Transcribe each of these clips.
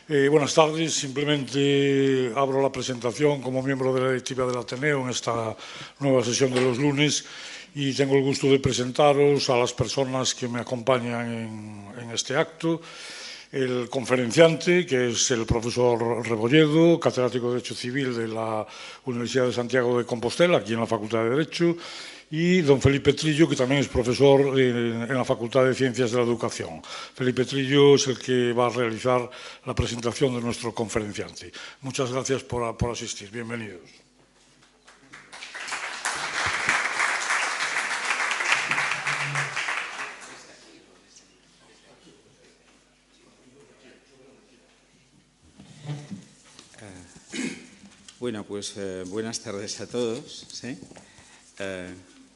Buenas tardes. Simplemente abro la presentación como miembro de la directiva del Ateneo en esta nueva sesión de los lunes y tengo el gusto de presentaros a las personas que me acompañan en este acto. El conferenciante, que es el profesor Rebolledo, catedrático de Derecho Civil de la Universidad de Santiago de Compostela, aquí en la Facultad de Derecho, y don Felipe Trillo, que también es profesor en la Facultad de Ciencias de la Educación. Felipe Trillo es el que va a realizar la presentación de nuestro conferenciante. Muchas gracias por asistir. Bienvenidos. Bueno, pues buenas tardes a todos. ¿Sí?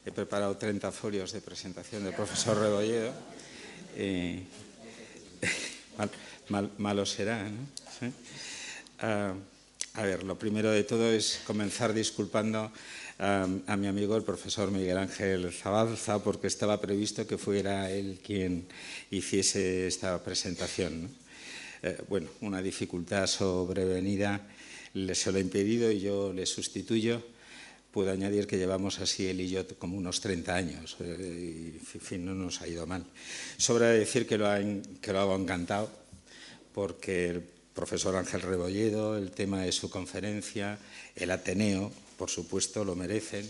He preparado 30 folios de presentación del profesor Rebolledo. Malo será, ¿no? ¿Sí? A ver, lo primero de todo es comenzar disculpando a mi amigo el profesor Miguel Ángel Zabalza, porque estaba previsto que fuera él quien hiciese esta presentación, ¿no? Bueno, una dificultad sobrevenida se lo he impedido y yo le sustituyo. Puedo añadir que llevamos así él y yo como unos 30 años y, en fin, no nos ha ido mal. Sobra decir que lo hago encantado porque el profesor Ángel Rebolledo, el tema de su conferencia, el Ateneo, por supuesto, lo merecen.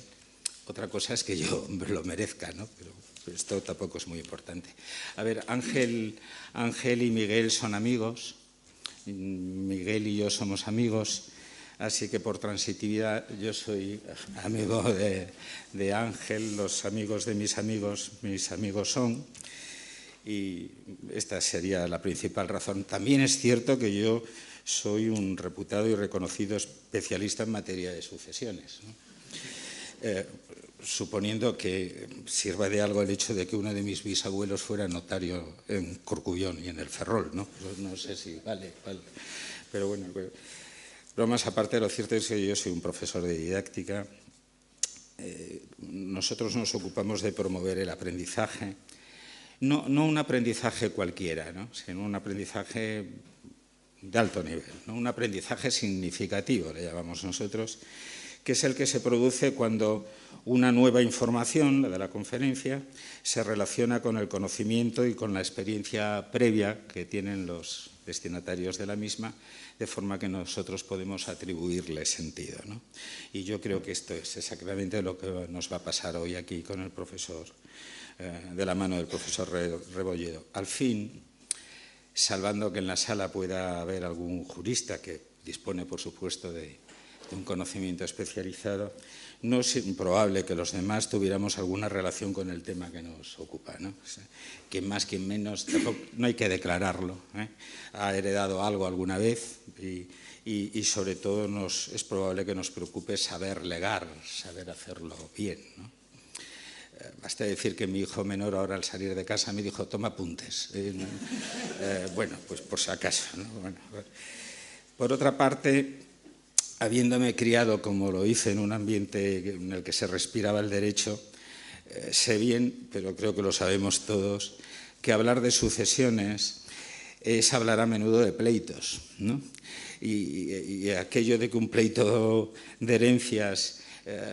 Otra cosa es que yo lo merezca, ¿no? Pero esto tampoco es muy importante. A ver, Ángel y Miguel son amigos. Miguel y yo somos amigos, así que por transitividad yo soy amigo de Ángel, los amigos de mis amigos son, y esta sería la principal razón. También es cierto que yo soy un reputado y reconocido especialista en materia de sucesiones, ¿no? Suponiendo que sirva de algo el hecho de que uno de mis bisabuelos fuera notario en Corcubión y en el Ferrol, ¿no? No sé si vale. Pero bueno, bromas aparte, lo cierto es que yo soy un profesor de didáctica. Nosotros nos ocupamos de promover el aprendizaje, no un aprendizaje cualquiera, ¿no? Sino un aprendizaje de alto nivel, ¿no? Un aprendizaje significativo, le llamamos nosotros, que es el que se produce cuando una nueva información, la de la conferencia, se relaciona con el conocimiento y con la experiencia previa que tienen los destinatarios de la misma, de forma que nosotros podemos atribuirle sentido, ¿no? Y yo creo que esto es exactamente lo que nos va a pasar hoy aquí con el profesor, de la mano del profesor Rebolledo. Al fin, salvando que en la sala pueda haber algún jurista que dispone, por supuesto, de un conocimiento especializado, no es improbable que los demás tuviéramos alguna relación con el tema que nos ocupa, ¿no? O sea, quien más, quien menos, no hay que declararlo, ¿eh? Ha heredado algo alguna vez y sobre todo es probable que nos preocupe saber legar, saber hacerlo bien, ¿no? Basta decir que mi hijo menor ahora al salir de casa me dijo, toma apuntes. Bueno, pues por si acaso, ¿no? Bueno, por otra parte, habiéndome criado, como lo hice, en un ambiente en el que se respiraba el derecho, sé bien, pero creo que lo sabemos todos, que hablar de sucesiones es hablar a menudo de pleitos, ¿no? Y aquello de que un pleito de herencias,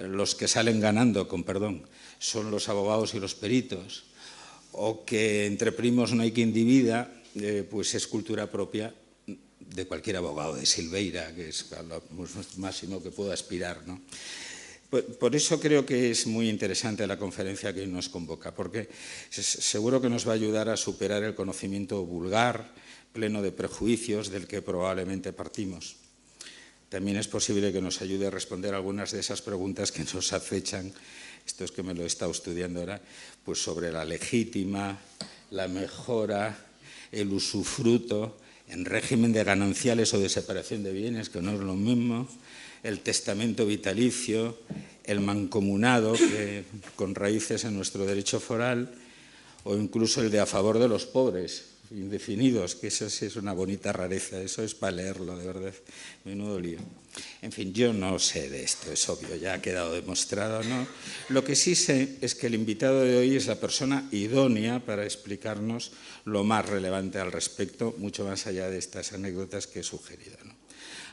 los que salen ganando, con perdón, son los abogados y los peritos, o que entre primos no hay quien divida, pues es cultura propia de cualquier abogado de Silveira, que es lo máximo que puedo aspirar, ¿no? Por eso creo que es muy interesante la conferencia que hoy nos convoca, porque seguro que nos va a ayudar a superar el conocimiento vulgar, pleno de prejuicios, del que probablemente partimos. También es posible que nos ayude a responder algunas de esas preguntas que nos acechan, esto es que me lo he estado estudiando ahora, pues sobre la legítima, la mejora, el usufruto, en régimen de gananciales o de separación de bienes, que no es lo mismo, el testamento vitalicio, el mancomunado, con raíces en nuestro derecho foral, o incluso el de a favor de los pobres, indefinidos, que eso sí es una bonita rareza, eso es para leerlo, de verdad, menudo lío. En fin, yo no sé de esto, es obvio, ya ha quedado demostrado, ¿no? Lo que sí sé es que el invitado de hoy es la persona idónea para explicarnos lo más relevante al respecto, mucho más allá de estas anécdotas que he sugerido, ¿no?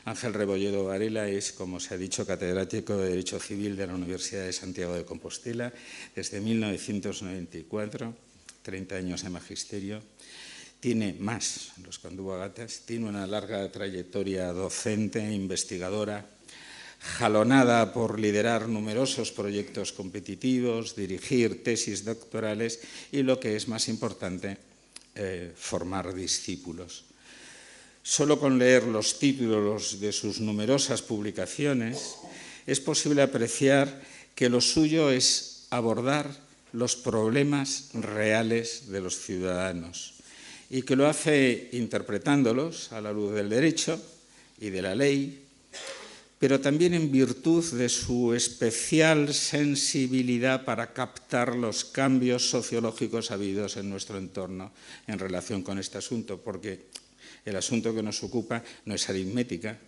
Ángel Rebolledo Varela es, como se ha dicho, catedrático de Derecho Civil de la Universidad de Santiago de Compostela desde 1994, 30 años de magisterio. Tiene más, los que anduvo a gatas, tiene una larga trayectoria docente, investigadora, jalonada por liderar numerosos proyectos competitivos, dirigir tesis doctorales y, lo que es más importante, formar discípulos. Solo con leer los títulos de sus numerosas publicaciones es posible apreciar que lo suyo es abordar los problemas reales de los ciudadanos y que lo hace interpretándolos a la luz del derecho y de la ley, pero también en virtud de su especial sensibilidad para captar los cambios sociológicos habidos en nuestro entorno en relación con este asunto, porque el asunto que nos ocupa no es aritmética,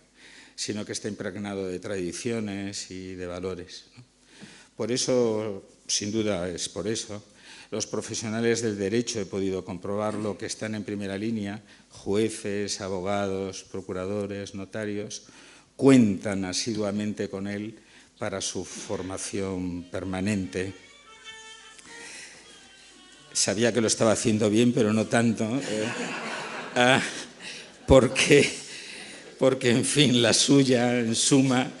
sino que está impregnado de tradiciones y de valores, ¿no? Por eso, sin duda es por eso, los profesionales del derecho, he podido comprobarlo, que están en primera línea, jueces, abogados, procuradores, notarios, cuentan asiduamente con él para su formación permanente. Sabía que lo estaba haciendo bien, pero no tanto, porque, en fin, la suya, en suma,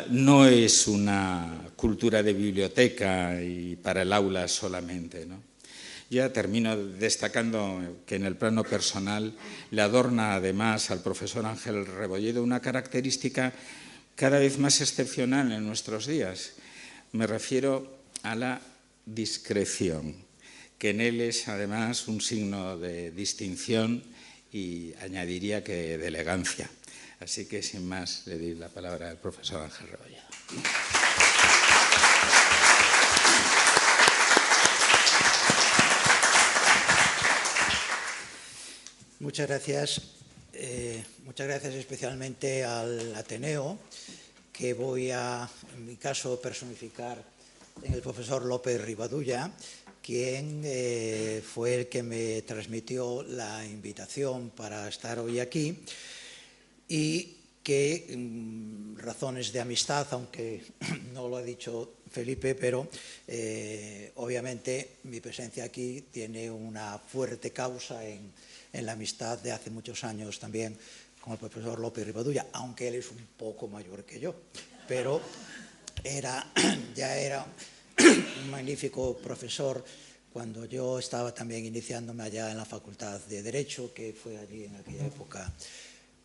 no es una cultura de biblioteca y para el aula solamente, ¿no? Ya termino destacando que en el plano personal le adorna además al profesor Ángel Rebolledo una característica cada vez más excepcional en nuestros días. Me refiero a la discreción, que en él es además un signo de distinción y añadiría que de elegancia. Así que, sin más, le doy la palabra al profesor Ángel Rebolledo. Muchas gracias. Muchas gracias especialmente al Ateneo, que voy a, en mi caso, personificar en el profesor López Rivadulla, quien fue el que me transmitió la invitación para estar hoy aquí y que, razones de amistad, aunque no lo ha dicho Felipe, pero obviamente mi presencia aquí tiene una fuerte causa en la amistad de hace muchos años también con el profesor López Rivadulla, aunque él es un poco mayor que yo, pero ya era un magnífico profesor cuando yo estaba también iniciándome allá en la Facultad de Derecho, que fue allí en aquella época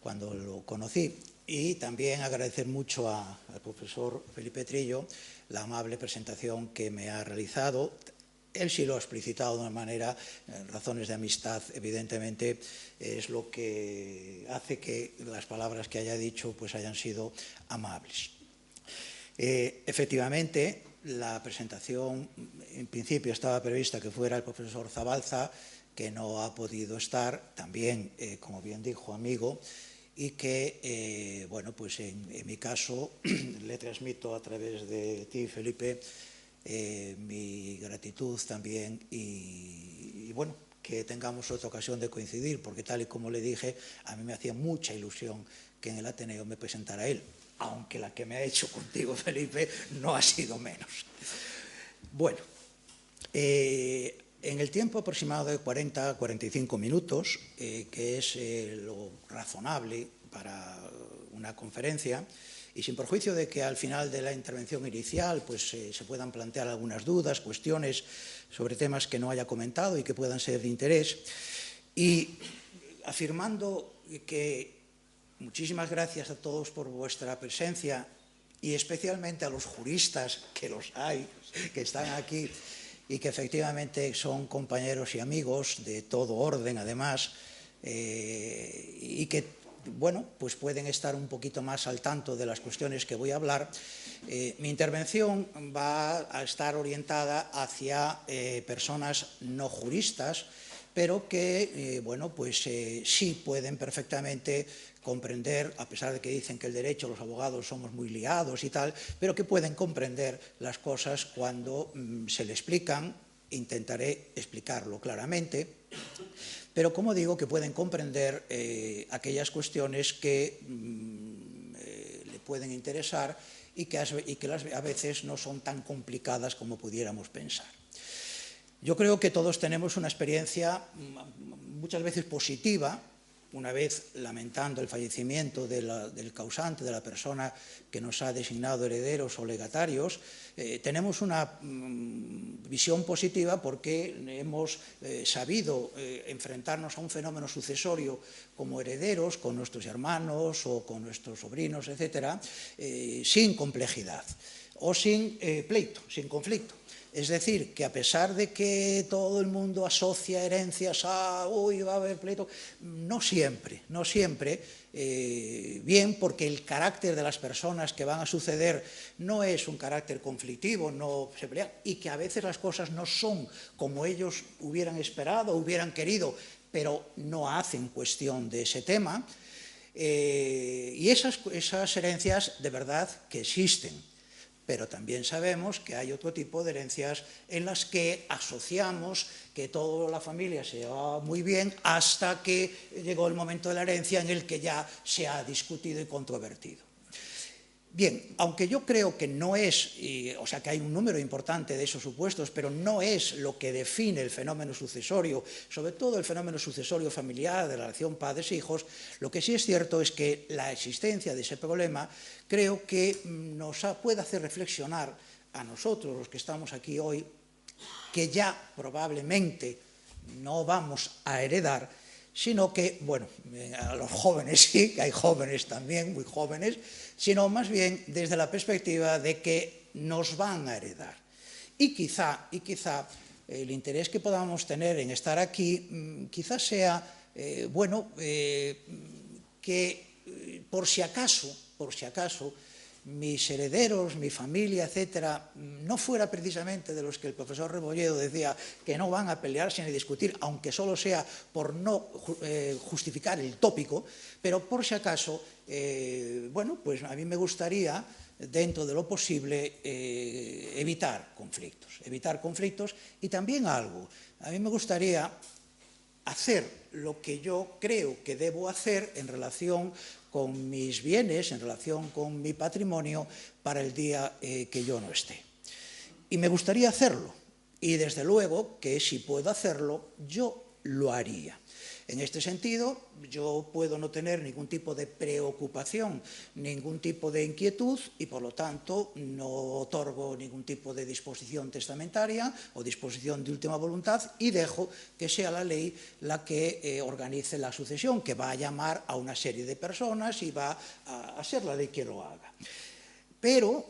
cuando lo conocí. Y también agradecer mucho al profesor Felipe Trillo la amable presentación que me ha realizado. Él sí lo ha explicitado de una manera, razones de amistad, evidentemente, es lo que hace que las palabras que haya dicho pues hayan sido amables. Efectivamente, la presentación en principio estaba prevista que fuera el profesor Zabalza, que no ha podido estar, también, como bien dijo, amigo, y que, bueno, pues en mi caso le transmito a través de ti, Felipe, mi gratitud también y bueno, que tengamos otra ocasión de coincidir, porque tal y como le dije, a mí me hacía mucha ilusión que en el Ateneo me presentara él, aunque la que me ha hecho contigo, Felipe, no ha sido menos. Bueno, en el tiempo aproximado de 40 a 45 minutos, que es lo razonable para una conferencia, y sin perjuicio de que al final de la intervención inicial pues, se puedan plantear algunas dudas, cuestiones sobre temas que no haya comentado y que puedan ser de interés, y afirmando que muchísimas gracias a todos por vuestra presencia y especialmente a los juristas, que los hay, que están aquí y que efectivamente son compañeros y amigos de todo orden además, y que bueno, pues pueden estar un poquito más al tanto de las cuestiones que voy a hablar. Mi intervención va a estar orientada hacia personas no juristas, pero que, bueno, pues sí pueden perfectamente comprender, a pesar de que dicen que el derecho, los abogados somos muy liados y tal, pero que pueden comprender las cosas cuando se le explican. Intentaré explicarlo claramente, pero como digo, que pueden comprender aquellas cuestiones que le pueden interesar y que a veces no son tan complicadas como pudiéramos pensar. Yo creo que todos tenemos una experiencia muchas veces positiva, una vez lamentando el fallecimiento del causante, de la persona que nos ha designado herederos o legatarios, tenemos una visión positiva porque hemos sabido enfrentarnos a un fenómeno sucesorio como herederos, con nuestros hermanos o con nuestros sobrinos, etcétera, sin complejidad o sin pleito, sin conflicto. Es decir, que a pesar de que todo el mundo asocia herencias a, uy, va a haber pleito, no siempre, bien, porque el carácter de las personas que van a suceder no es un carácter conflictivo, no se pelean, y que a veces las cosas no son como ellos hubieran esperado, hubieran querido, pero no hacen cuestión de ese tema, y esas herencias de verdad que existen. Pero también sabemos que hay otro tipo de herencias en las que asociamos que toda la familia se llevaba muy bien hasta que llegó el momento de la herencia en el que ya se ha discutido y controvertido. Bien, aunque yo creo que no es, o sea que hay un número importante de esos supuestos, pero no es lo que define el fenómeno sucesorio, sobre todo el fenómeno sucesorio familiar de la relación padres-hijos, lo que sí es cierto es que la existencia de ese problema creo que nos puede hacer reflexionar a nosotros, los que estamos aquí hoy, que ya probablemente no vamos a heredar, sino que, bueno, a los jóvenes sí, que hay jóvenes también, muy jóvenes, sino más bien desde la perspectiva de que nos van a heredar. Y quizá el interés que podamos tener en estar aquí, quizás sea, bueno, que por si acaso, mis herederos, mi familia, etcétera, no fuera precisamente de los que el profesor Rebolledo decía que no van a pelearse ni discutir, aunque solo sea por no justificar el tópico, pero por si acaso, bueno, pues a mí me gustaría, dentro de lo posible, evitar conflictos y también algo. A mí me gustaría hacer lo que yo creo que debo hacer en relación con mis bienes, en relación con mi patrimonio, para el día que yo no esté. Y me gustaría hacerlo, y desde luego que si puedo hacerlo, yo lo haría. En este sentido, yo puedo no tener ningún tipo de preocupación, ningún tipo de inquietud y, por lo tanto, no otorgo ningún tipo de disposición testamentaria o disposición de última voluntad y dejo que sea la ley la que organice la sucesión, que va a llamar a una serie de personas y va a ser la ley que lo haga. Pero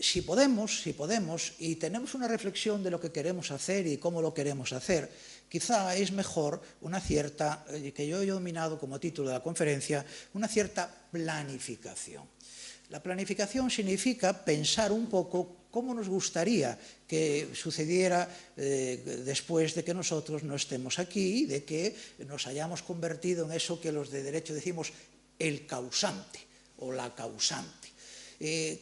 si podemos, y tenemos una reflexión de lo que queremos hacer y cómo lo queremos hacer, quizá es mejor una cierta, que yo he dominado como título de la conferencia, una cierta planificación. La planificación significa pensar un poco cómo nos gustaría que sucediera después de que nosotros no estemos aquí, de que nos hayamos convertido en eso que los de derecho decimos el causante o la causante.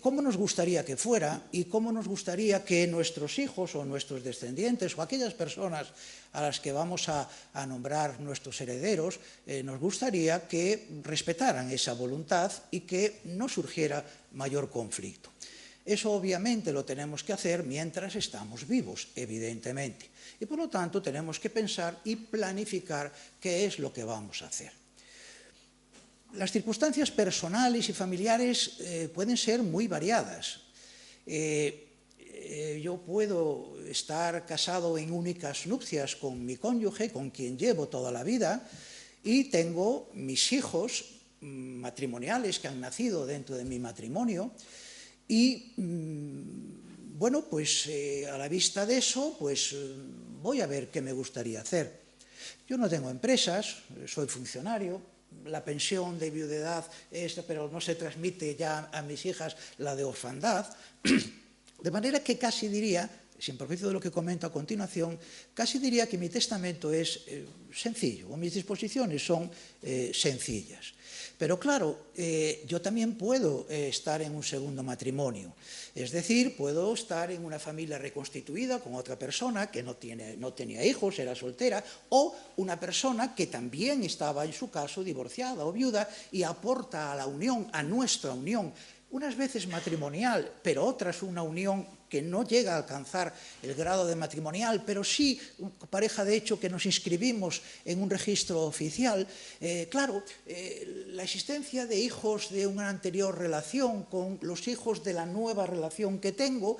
Cómo nos gustaría que fuera y cómo nos gustaría que nuestros hijos o nuestros descendientes o aquellas personas a las que vamos a nombrar nuestros herederos, nos gustaría que respetaran esa voluntad y que no surgiera mayor conflicto. Eso obviamente lo tenemos que hacer mientras estamos vivos, evidentemente. Y por lo tanto tenemos que pensar y planificar qué es lo que vamos a hacer. Las circunstancias personales y familiares pueden ser muy variadas. Yo puedo estar casado en únicas nupcias con mi cónyuge, con quien llevo toda la vida, y tengo mis hijos matrimoniales que han nacido dentro de mi matrimonio, y bueno, pues a la vista de eso, pues voy a ver qué me gustaría hacer. Yo no tengo empresas, soy funcionario. La pensión de viudedad pero no se transmite ya a mis hijas la de orfandad, de manera que casi diría, sin perjuicio de lo que comento a continuación, casi diría que mi testamento es sencillo, o mis disposiciones son sencillas. Pero claro, yo también puedo estar en un segundo matrimonio, es decir, puedo estar en una familia reconstituida con otra persona que no tenía hijos, era soltera, o una persona que también estaba, en su caso, divorciada o viuda y aporta a la unión, a nuestra unión, unas veces matrimonial, pero otras una unión que no llega a alcanzar el grado de matrimonial, pero sí pareja de hecho que nos inscribimos en un registro oficial. Claro, la existencia de hijos de una anterior relación con los hijos de la nueva relación que tengo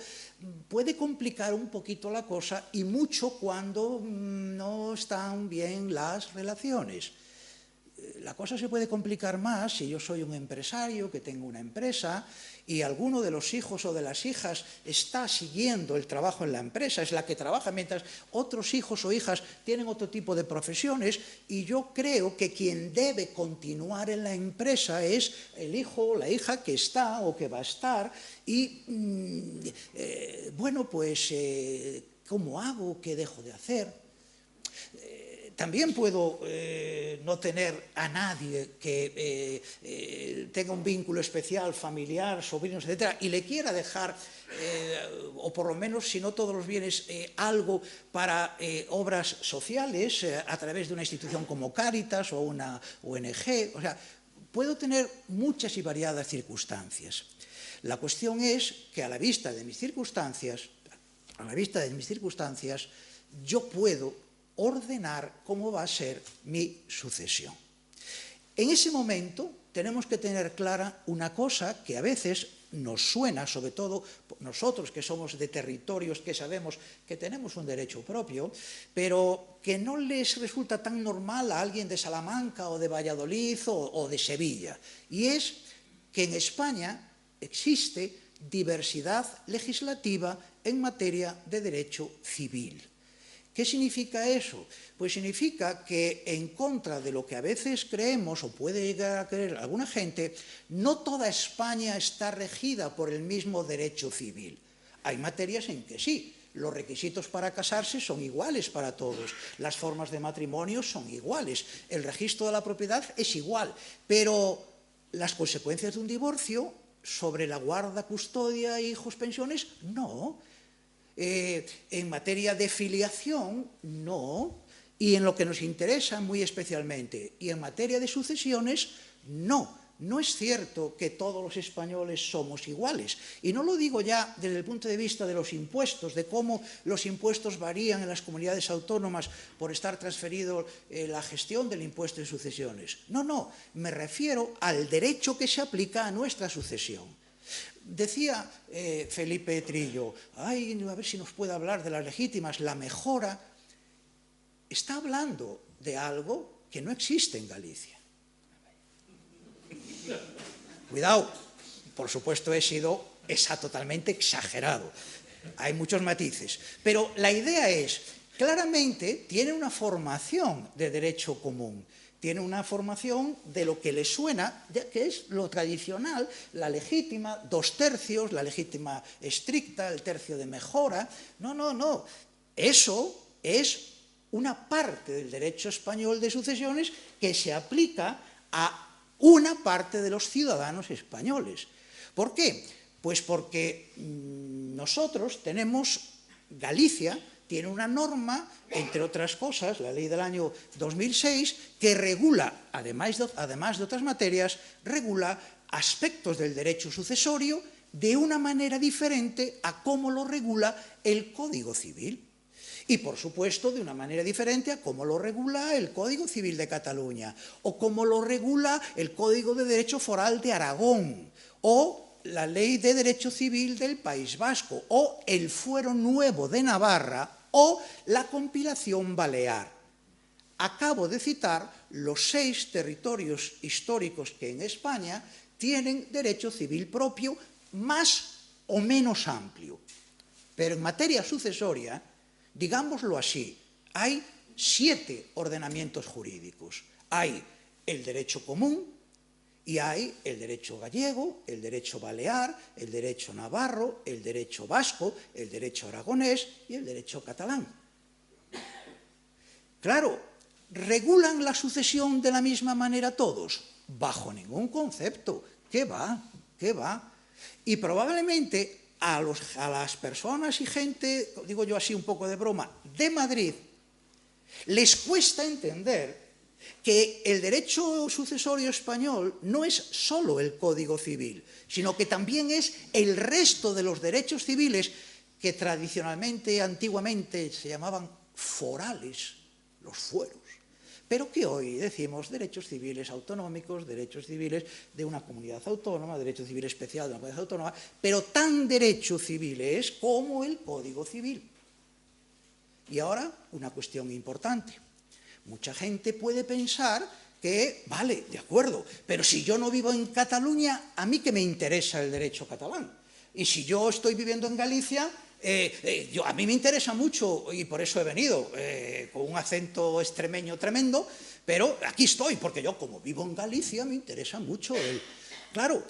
puede complicar un poquito la cosa, y mucho cuando no están bien las relaciones. La cosa se puede complicar más si yo soy un empresario que tengo una empresa y alguno de los hijos o de las hijas está siguiendo el trabajo en la empresa, es la que trabaja, mientras otros hijos o hijas tienen otro tipo de profesiones, y yo creo que quien debe continuar en la empresa es el hijo o la hija que está o que va a estar. Y bueno, pues ¿cómo hago? ¿Qué dejo de hacer? También puedo no tener a nadie que tenga un vínculo especial, familiar, sobrinos, etc., y le quiera dejar, o por lo menos, si no todos los bienes, algo para obras sociales a través de una institución como Cáritas o una ONG. O sea, puedo tener muchas y variadas circunstancias. La cuestión es que a la vista de mis circunstancias, yo puedo ordenar cómo va a ser mi sucesión. En ese momento tenemos que tener clara una cosa que a veces nos suena, sobre todo nosotros que somos de territorios que sabemos que tenemos un derecho propio, pero que no les resulta tan normal a alguien de Salamanca o de Valladolid o de Sevilla, y es que en España existe diversidad legislativa en materia de derecho civil. ¿Qué significa eso? Pues significa que, en contra de lo que a veces creemos o puede llegar a creer alguna gente, no toda España está regida por el mismo derecho civil. Hay materias en que sí. Los requisitos para casarse son iguales para todos, las formas de matrimonio son iguales, el registro de la propiedad es igual, pero las consecuencias de un divorcio sobre la guarda, custodia, hijos, pensiones, no. En materia de filiación, no, y en lo que nos interesa muy especialmente, y en materia de sucesiones, no. No es cierto que todos los españoles somos iguales, y no lo digo ya desde el punto de vista de los impuestos, de cómo los impuestos varían en las comunidades autónomas por estar transferido la gestión del impuesto de sucesiones. No, no, me refiero al derecho que se aplica a nuestra sucesión. Decía Felipe Trillo, ay, a ver si nos puede hablar de las legítimas, la mejora. Está hablando de algo que no existe en Galicia. Cuidado, por supuesto he sido totalmente exagerado. Hay muchos matices. Pero la idea es, claramente tiene una formación de derecho común. Tiene una formación de lo que le suena, que es lo tradicional, la legítima, 2 tercios, la legítima estricta, el tercio de mejora. No, no, no. Eso es una parte del derecho español de sucesiones que se aplica a una parte de los ciudadanos españoles. ¿Por qué? Pues porque nosotros tenemos, Galicia tiene una norma, entre otras cosas, la ley del año 2006, que regula, además de otras materias, regula aspectos del derecho sucesorio de una manera diferente a cómo lo regula el Código Civil. Y, por supuesto, de una manera diferente a cómo lo regula el Código Civil de Cataluña, o cómo lo regula el Código de Derecho Foral de Aragón, o la Ley de Derecho Civil del País Vasco, o el Fuero Nuevo de Navarra, o la compilación balear. Acabo de citar los 6 territorios históricos que en España tienen derecho civil propio más o menos amplio. Pero en materia sucesoria, digámoslo así, hay 7 ordenamientos jurídicos. Hay el derecho común, Y hay el derecho gallego, el derecho balear, el derecho navarro, el derecho vasco, el derecho aragonés y el derecho catalán. Claro, ¿regulan la sucesión de la misma manera todos? Bajo ningún concepto. ¿Qué va? ¿Qué va? Y probablemente a las personas y gente, digo yo así un poco de broma, de Madrid, les cuesta entender que el derecho sucesorio español no es solo el Código Civil, sino que también es el resto de los derechos civiles que tradicionalmente, antiguamente, se llamaban forales, los fueros, pero que hoy decimos derechos civiles autonómicos, derechos civiles de una comunidad autónoma, derecho civil especial de una comunidad autónoma, pero tan derecho civil es como el Código Civil. Y ahora, una cuestión importante. Mucha gente puede pensar que, vale, de acuerdo, pero si yo no vivo en Cataluña, ¿a mí qué me interesa el derecho catalán? Y si yo estoy viviendo en Galicia, a mí me interesa mucho, y por eso he venido, con un acento extremeño tremendo, pero aquí estoy, porque yo como vivo en Galicia me interesa mucho. Claro,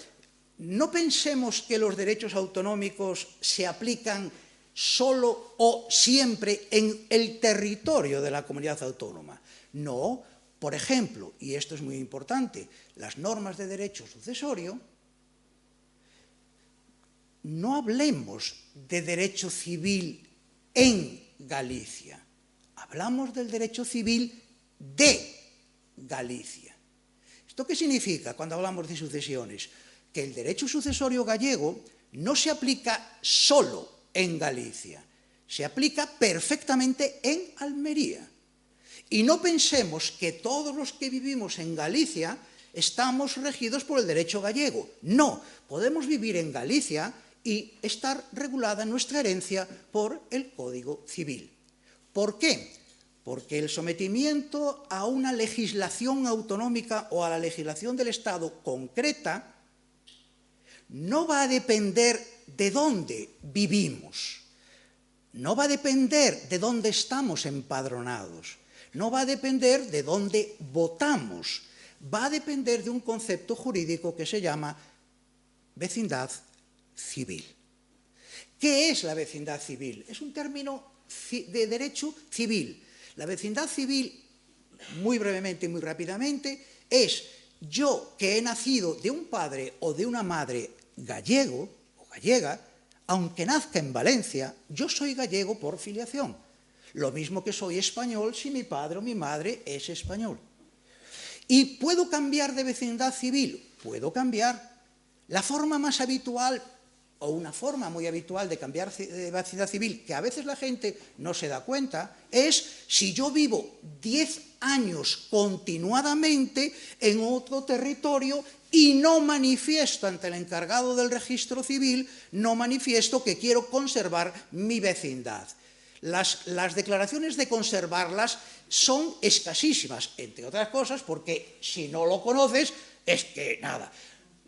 no pensemos que los derechos autonómicos se aplican solo o siempre en el territorio de la comunidad autónoma. No, por ejemplo, y esto es muy importante, las normas de derecho sucesorio, no hablemos de derecho civil en Galicia, hablamos del derecho civil de Galicia. ¿Esto qué significa cuando hablamos de sucesiones? Que el derecho sucesorio gallego no se aplica solo en Galicia, se aplica perfectamente en Almería. Y no pensemos que todos los que vivimos en Galicia estamos regidos por el derecho gallego. No, podemos vivir en Galicia y estar regulada nuestra herencia por el Código Civil. ¿Por qué? Porque el sometimiento a una legislación autonómica o a la legislación del Estado concreta no va a depender de dónde vivimos, no va a depender de dónde estamos empadronados, no va a depender de dónde votamos, va a depender de un concepto jurídico que se llama vecindad civil. ¿Qué es la vecindad civil? Es un término de derecho civil. La vecindad civil, muy brevemente y muy rápidamente, es yo que he nacido de un padre o de una madre gallego o gallega, aunque nazca en Valencia, yo soy gallego por filiación. Lo mismo que soy español si mi padre o mi madre es español. ¿Y puedo cambiar de vecindad civil? Puedo cambiar. La forma más habitual, o una forma muy habitual de cambiar de vecindad civil, que a veces la gente no se da cuenta, es si yo vivo 10 años continuadamente en otro territorio y no manifiesto ante el encargado del registro civil, no manifiesto que quiero conservar mi vecindad. Las declaraciones de conservarlas son escasísimas, entre otras cosas, porque si no lo conoces, es que nada.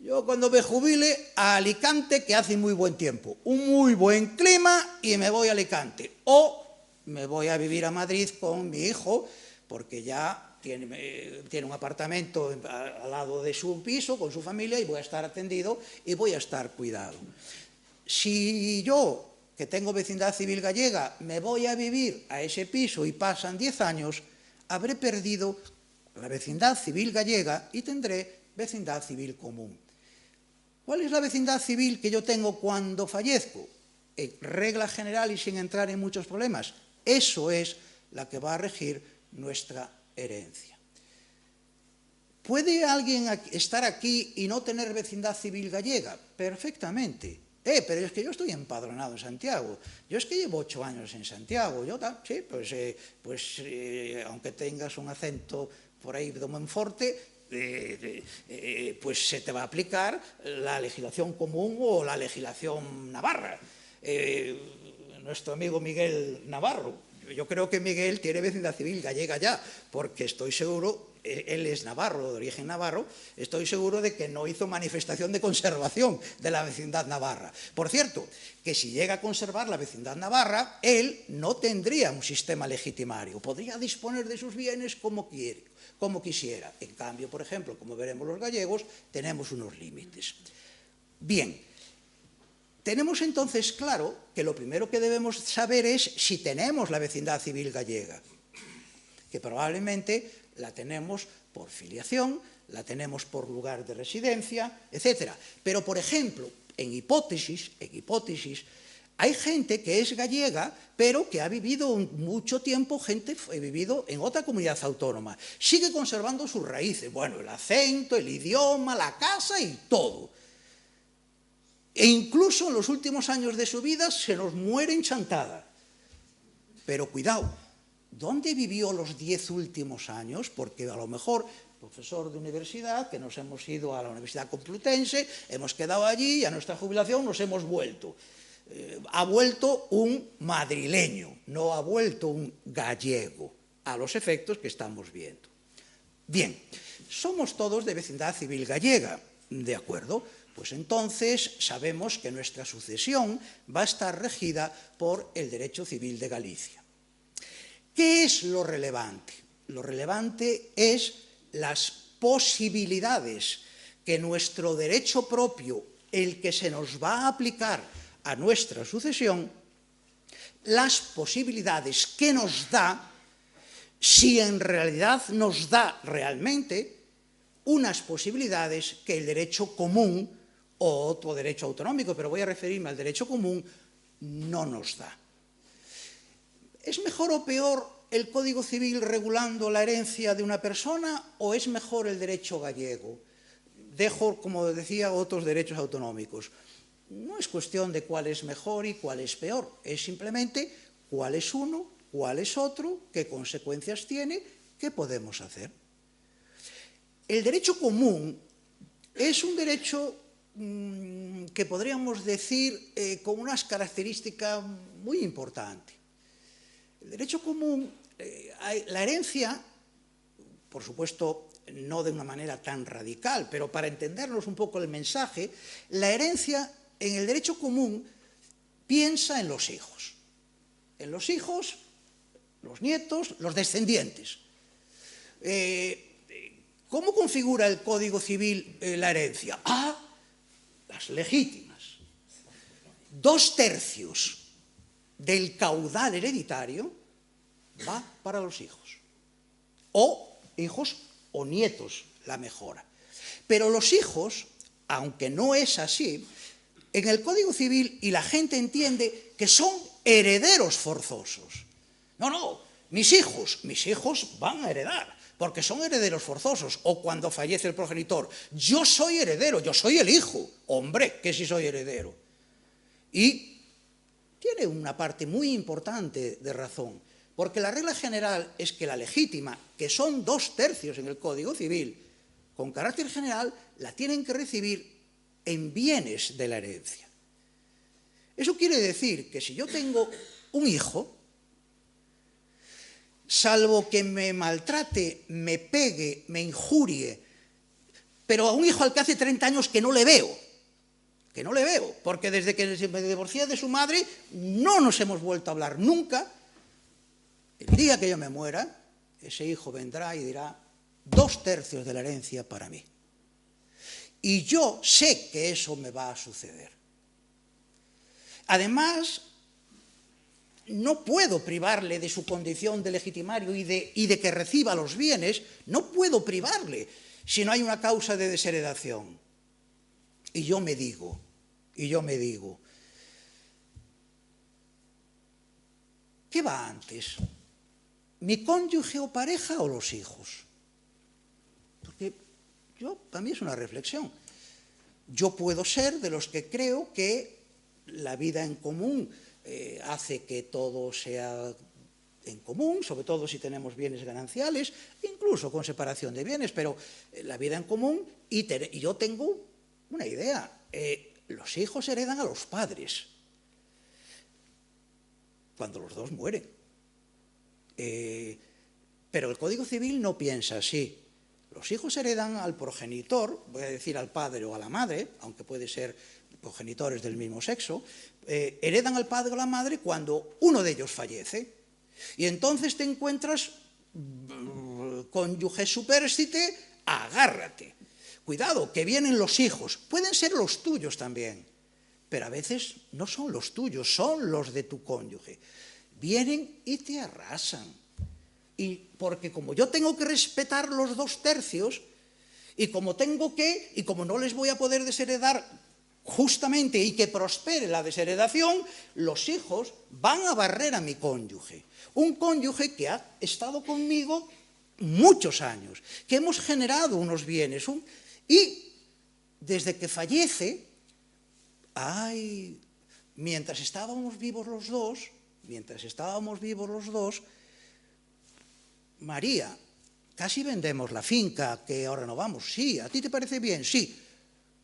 Yo cuando me jubile a Alicante, que hace muy buen tiempo, un muy buen clima, y me voy a Alicante. O me voy a vivir a Madrid con mi hijo, porque ya tiene un apartamento al lado de su piso, con su familia, y voy a estar atendido y voy a estar cuidado. Si yo, que tengo vecindad civil gallega, me voy a vivir a ese piso y pasan 10 años, habré perdido la vecindad civil gallega y tendré vecindad civil común. ¿Cuál es la vecindad civil que yo tengo cuando fallezco? En regla general y sin entrar en muchos problemas, eso es la que va a regir nuestra herencia. ¿Puede alguien estar aquí y no tener vecindad civil gallega? Perfectamente. Pero es que yo estoy empadronado en Santiago, yo es que llevo 8 años en Santiago, sí, pues aunque tengas un acento por ahí de Monforte, pues se te va a aplicar la legislación común o la legislación navarra. Nuestro amigo Miguel Navarro, yo creo que Miguel tiene vecindad civil gallega ya, porque estoy seguro, él es navarro, de origen navarro, estoy seguro de que no hizo manifestación de conservación de la vecindad navarra. Por cierto, que si llega a conservar la vecindad navarra, él no tendría un sistema legitimario, podría disponer de sus bienes como quiere, como quisiera. En cambio, por ejemplo, como veremos los gallegos, tenemos unos límites. Bien, tenemos entonces claro que lo primero que debemos saber es si tenemos la vecindad civil gallega, que probablemente la tenemos por filiación, la tenemos por lugar de residencia, etc. Pero, por ejemplo, en hipótesis, hay gente que es gallega, pero que ha vivido mucho tiempo, vivido en otra comunidad autónoma. Sigue conservando sus raíces, bueno, el acento, el idioma, la casa y todo. E incluso en los últimos años de su vida se nos muere enchantada. Pero cuidado, ¿dónde vivió los 10 últimos años? Porque a lo mejor, profesor de universidad, que nos hemos ido a la Universidad Complutense, hemos quedado allí y a nuestra jubilación nos hemos vuelto. Ha vuelto un madrileño, no ha vuelto un gallego, a los efectos que estamos viendo. Bien, somos todos de vecindad civil gallega, ¿de acuerdo? Pues entonces sabemos que nuestra sucesión va a estar regida por el derecho civil de Galicia. ¿Qué es lo relevante? Lo relevante es las posibilidades que nuestro derecho propio, el que se nos va a aplicar a nuestra sucesión, las posibilidades que nos da, si en realidad nos da realmente unas posibilidades que el derecho común o otro derecho autonómico, pero voy a referirme al derecho común, no nos da. ¿Es mejor o peor el Código Civil regulando la herencia de una persona o es mejor el derecho gallego? Dejo, como decía, otros derechos autonómicos. No es cuestión de cuál es mejor y cuál es peor, es simplemente cuál es uno, cuál es otro, qué consecuencias tiene, qué podemos hacer. El derecho común es un derecho que podríamos decir con unas características muy importantes. El derecho común, la herencia, por supuesto, no de una manera tan radical, pero para entendernos un poco el mensaje, la herencia en el derecho común piensa en los hijos. En los hijos, los nietos, los descendientes. ¿Cómo configura el Código Civil la herencia? Las legítimas. 2/3 del caudal hereditario va para los hijos. O hijos o nietos, la mejora. Pero los hijos, aunque no es así, en el Código Civil, y la gente entiende que son herederos forzosos. No, mis hijos van a heredar, porque son herederos forzosos, o cuando fallece el progenitor, yo soy heredero, yo soy el hijo, hombre, que sí soy heredero. Y tiene una parte muy importante de razón, porque la regla general es que la legítima, que son 2/3 en el Código Civil, con carácter general, la tienen que recibir en bienes de la herencia. Eso quiere decir que si yo tengo un hijo, salvo que me maltrate, me pegue, me injurie, pero a un hijo al que hace 30 años que no le veo, porque desde que me divorcié de su madre no nos hemos vuelto a hablar nunca. El día que yo me muera, ese hijo vendrá y dirá 2/3 de la herencia para mí. Y yo sé que eso me va a suceder. Además, no puedo privarle de su condición de legitimario y de que reciba los bienes, no puedo privarle si no hay una causa de desheredación. Y yo me digo, ¿qué va antes? ¿Mi cónyuge o pareja o los hijos? Porque para mí es una reflexión. Yo puedo ser de los que creo que la vida en común hace que todo sea en común, sobre todo si tenemos bienes gananciales, incluso con separación de bienes, pero la vida en común, y yo tengo una idea, los hijos heredan a los padres cuando los dos mueren. Pero el Código Civil no piensa así. Los hijos heredan al progenitor, voy a decir al padre o a la madre, aunque puede ser progenitores del mismo sexo, heredan al padre o a la madre cuando uno de ellos fallece. Y entonces te encuentras cónyuge superstite, agárrate. Cuidado, que vienen los hijos, pueden ser los tuyos también, pero a veces no son los tuyos, son los de tu cónyuge. Vienen y te arrasan. Y porque como yo tengo que respetar los 2/3, y como no les voy a poder desheredar justamente y que prospere la desheredación, los hijos van a barrer a mi cónyuge. Un cónyuge que ha estado conmigo muchos años, que hemos generado unos bienes, y desde que fallece, mientras estábamos vivos los dos, María, casi vendemos la finca que ahora no vamos. Sí, ¿a ti te parece bien? Sí.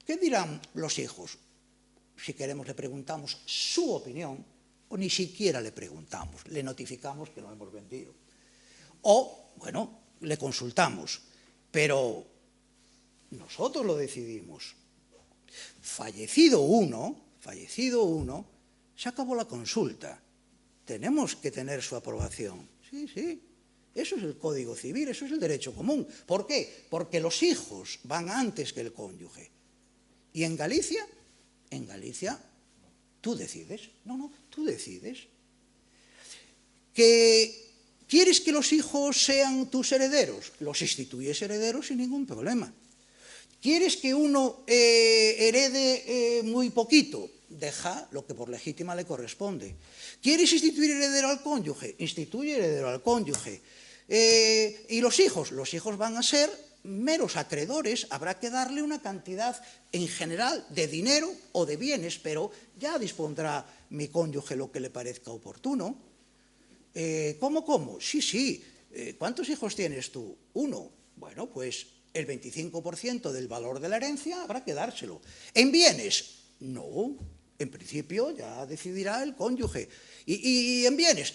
¿Qué dirán los hijos? Si queremos le preguntamos su opinión, o ni siquiera le preguntamos, le notificamos que lo hemos vendido. O, bueno, le consultamos, pero nosotros lo decidimos. Fallecido uno, se acabó la consulta. Tenemos que tener su aprobación. Sí, sí. Eso es el Código Civil, eso es el derecho común. ¿Por qué? Porque los hijos van antes que el cónyuge. ¿Y en Galicia? En Galicia, tú decides. No, tú decides. ¿Quieres que los hijos sean tus herederos? Los instituyes herederos sin ningún problema. ¿Quieres que uno herede muy poquito? Deja lo que por legítima le corresponde. ¿Quieres instituir heredero al cónyuge? Instituye heredero al cónyuge. ¿Y los hijos? Los hijos van a ser meros acreedores, habrá que darle una cantidad en general de dinero o de bienes, pero ya dispondrá mi cónyuge lo que le parezca oportuno. ¿Cómo? Sí. ¿Cuántos hijos tienes tú? Uno. Bueno, pues el 25% del valor de la herencia habrá que dárselo. ¿En bienes? No. En principio ya decidirá el cónyuge. ¿Y en bienes?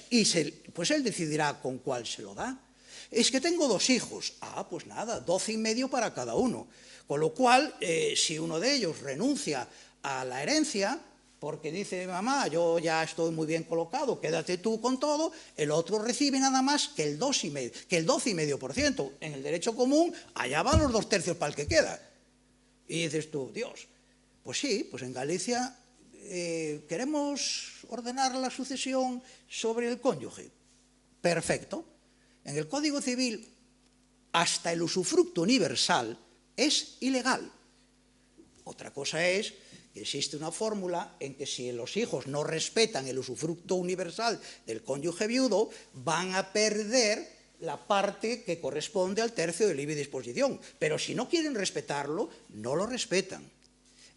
Pues él decidirá con cuál se lo da. Es que tengo 2 hijos. Pues nada, 12,5 para cada uno. Con lo cual, si uno de ellos renuncia a la herencia, porque dice, mamá, yo ya estoy muy bien colocado, quédate tú con todo, el otro recibe nada más que el 12,5%. En el derecho común, allá van los 2/3 para el que queda. Y dices tú, Dios, pues sí, pues en Galicia queremos ordenar la sucesión sobre el cónyuge. Perfecto. En el Código Civil, hasta el usufructo universal es ilegal. Otra cosa es que existe una fórmula en que si los hijos no respetan el usufructo universal del cónyuge viudo, van a perder la parte que corresponde al tercio de libre disposición. Pero si no quieren respetarlo, no lo respetan.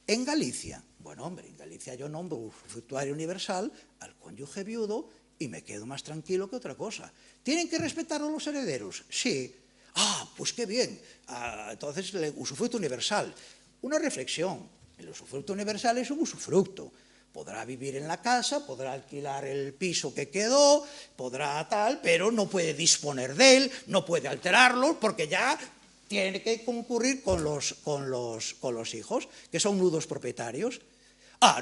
En Galicia, en Galicia yo nombro usufructuario universal al cónyuge viudo y me quedo más tranquilo que otra cosa. ¿Tienen que respetarlo los herederos? Sí. Pues qué bien. Entonces, el usufructo universal. Una reflexión. El usufructo universal es un usufructo. Podrá vivir en la casa, podrá alquilar el piso que quedó, podrá tal, pero no puede disponer de él, no puede alterarlo, porque ya tiene que concurrir con los hijos, que son nudos propietarios.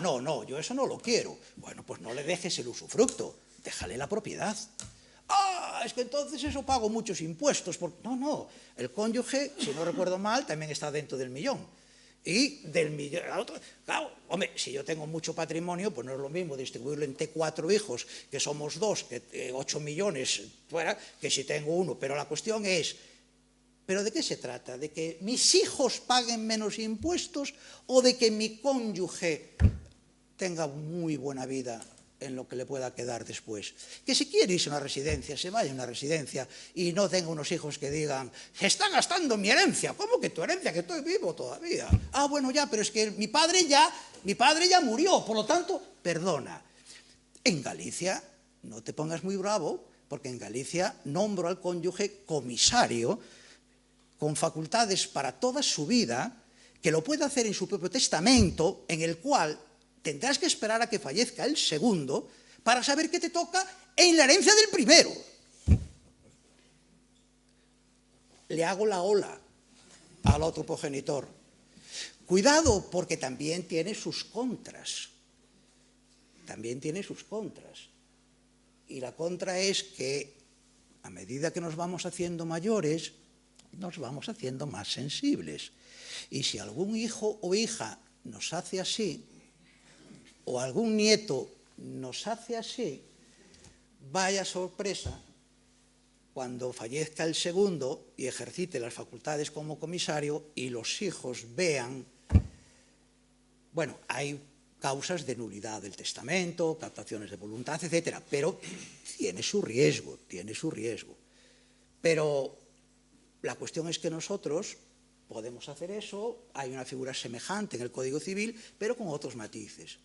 No, yo eso no lo quiero. Bueno, pues no le dejes el usufructo, déjale la propiedad. Es que entonces eso pago muchos impuestos. No, el cónyuge, si no recuerdo mal, también está dentro del millón. Y del millón, claro, si yo tengo mucho patrimonio, pues no es lo mismo distribuirlo entre 4 hijos, que somos 2, que 8 millones fuera, que si tengo uno. Pero la cuestión es, ¿pero de qué se trata? ¿De que mis hijos paguen menos impuestos o de que mi cónyuge tenga muy buena vida en lo que le pueda quedar después? Que si quiere irse a una residencia, se vaya a una residencia y no tenga unos hijos que digan, se está gastando mi herencia. ¿Cómo que tu herencia? Que estoy vivo todavía. Bueno, ya, pero es que mi padre ya murió, por lo tanto, perdona. En Galicia, no te pongas muy bravo, porque en Galicia nombro al cónyuge comisario con facultades para toda su vida, que lo puede hacer en su propio testamento, en el cual tendrás que esperar a que fallezca el segundo para saber qué te toca en la herencia del primero. Le hago la ola al otro progenitor. Cuidado, porque también tiene sus contras. También tiene sus contras. Y la contra es que a medida que nos vamos haciendo mayores, nos vamos haciendo más sensibles. Y si algún hijo o hija nos hace así, o algún nieto nos hace así, vaya sorpresa cuando fallezca el segundo y ejercite las facultades como comisario y los hijos vean, bueno, hay causas de nulidad del testamento, captaciones de voluntad, etcétera, pero tiene su riesgo, tiene su riesgo. Pero la cuestión es que nosotros podemos hacer eso, hay una figura semejante en el Código Civil, pero con otros matices.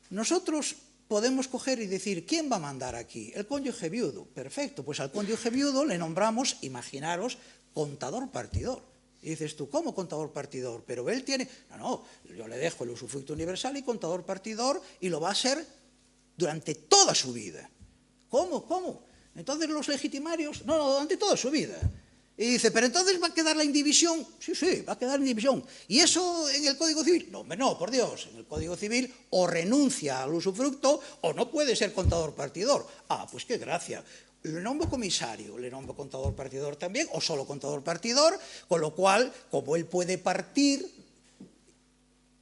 Nosotros podemos coger y decir, ¿quién va a mandar aquí? El cónyuge viudo. Perfecto, pues al cónyuge viudo le nombramos, imaginaros, contador partidor. Y dices tú, ¿cómo contador partidor? Pero él tiene... No, yo le dejo el usufructo universal y contador partidor y lo va a ser durante toda su vida. ¿Cómo? Entonces los legitimarios... No, durante toda su vida. Y dice, pero entonces va a quedar la indivisión. Sí, va a quedar la indivisión. ¿Y eso en el Código Civil? No, por Dios. En el Código Civil o renuncia al usufructo o no puede ser contador partidor. Ah, pues qué gracia. Le nombro comisario, le nombro contador partidor también, o solo contador partidor, con lo cual, como él puede partir,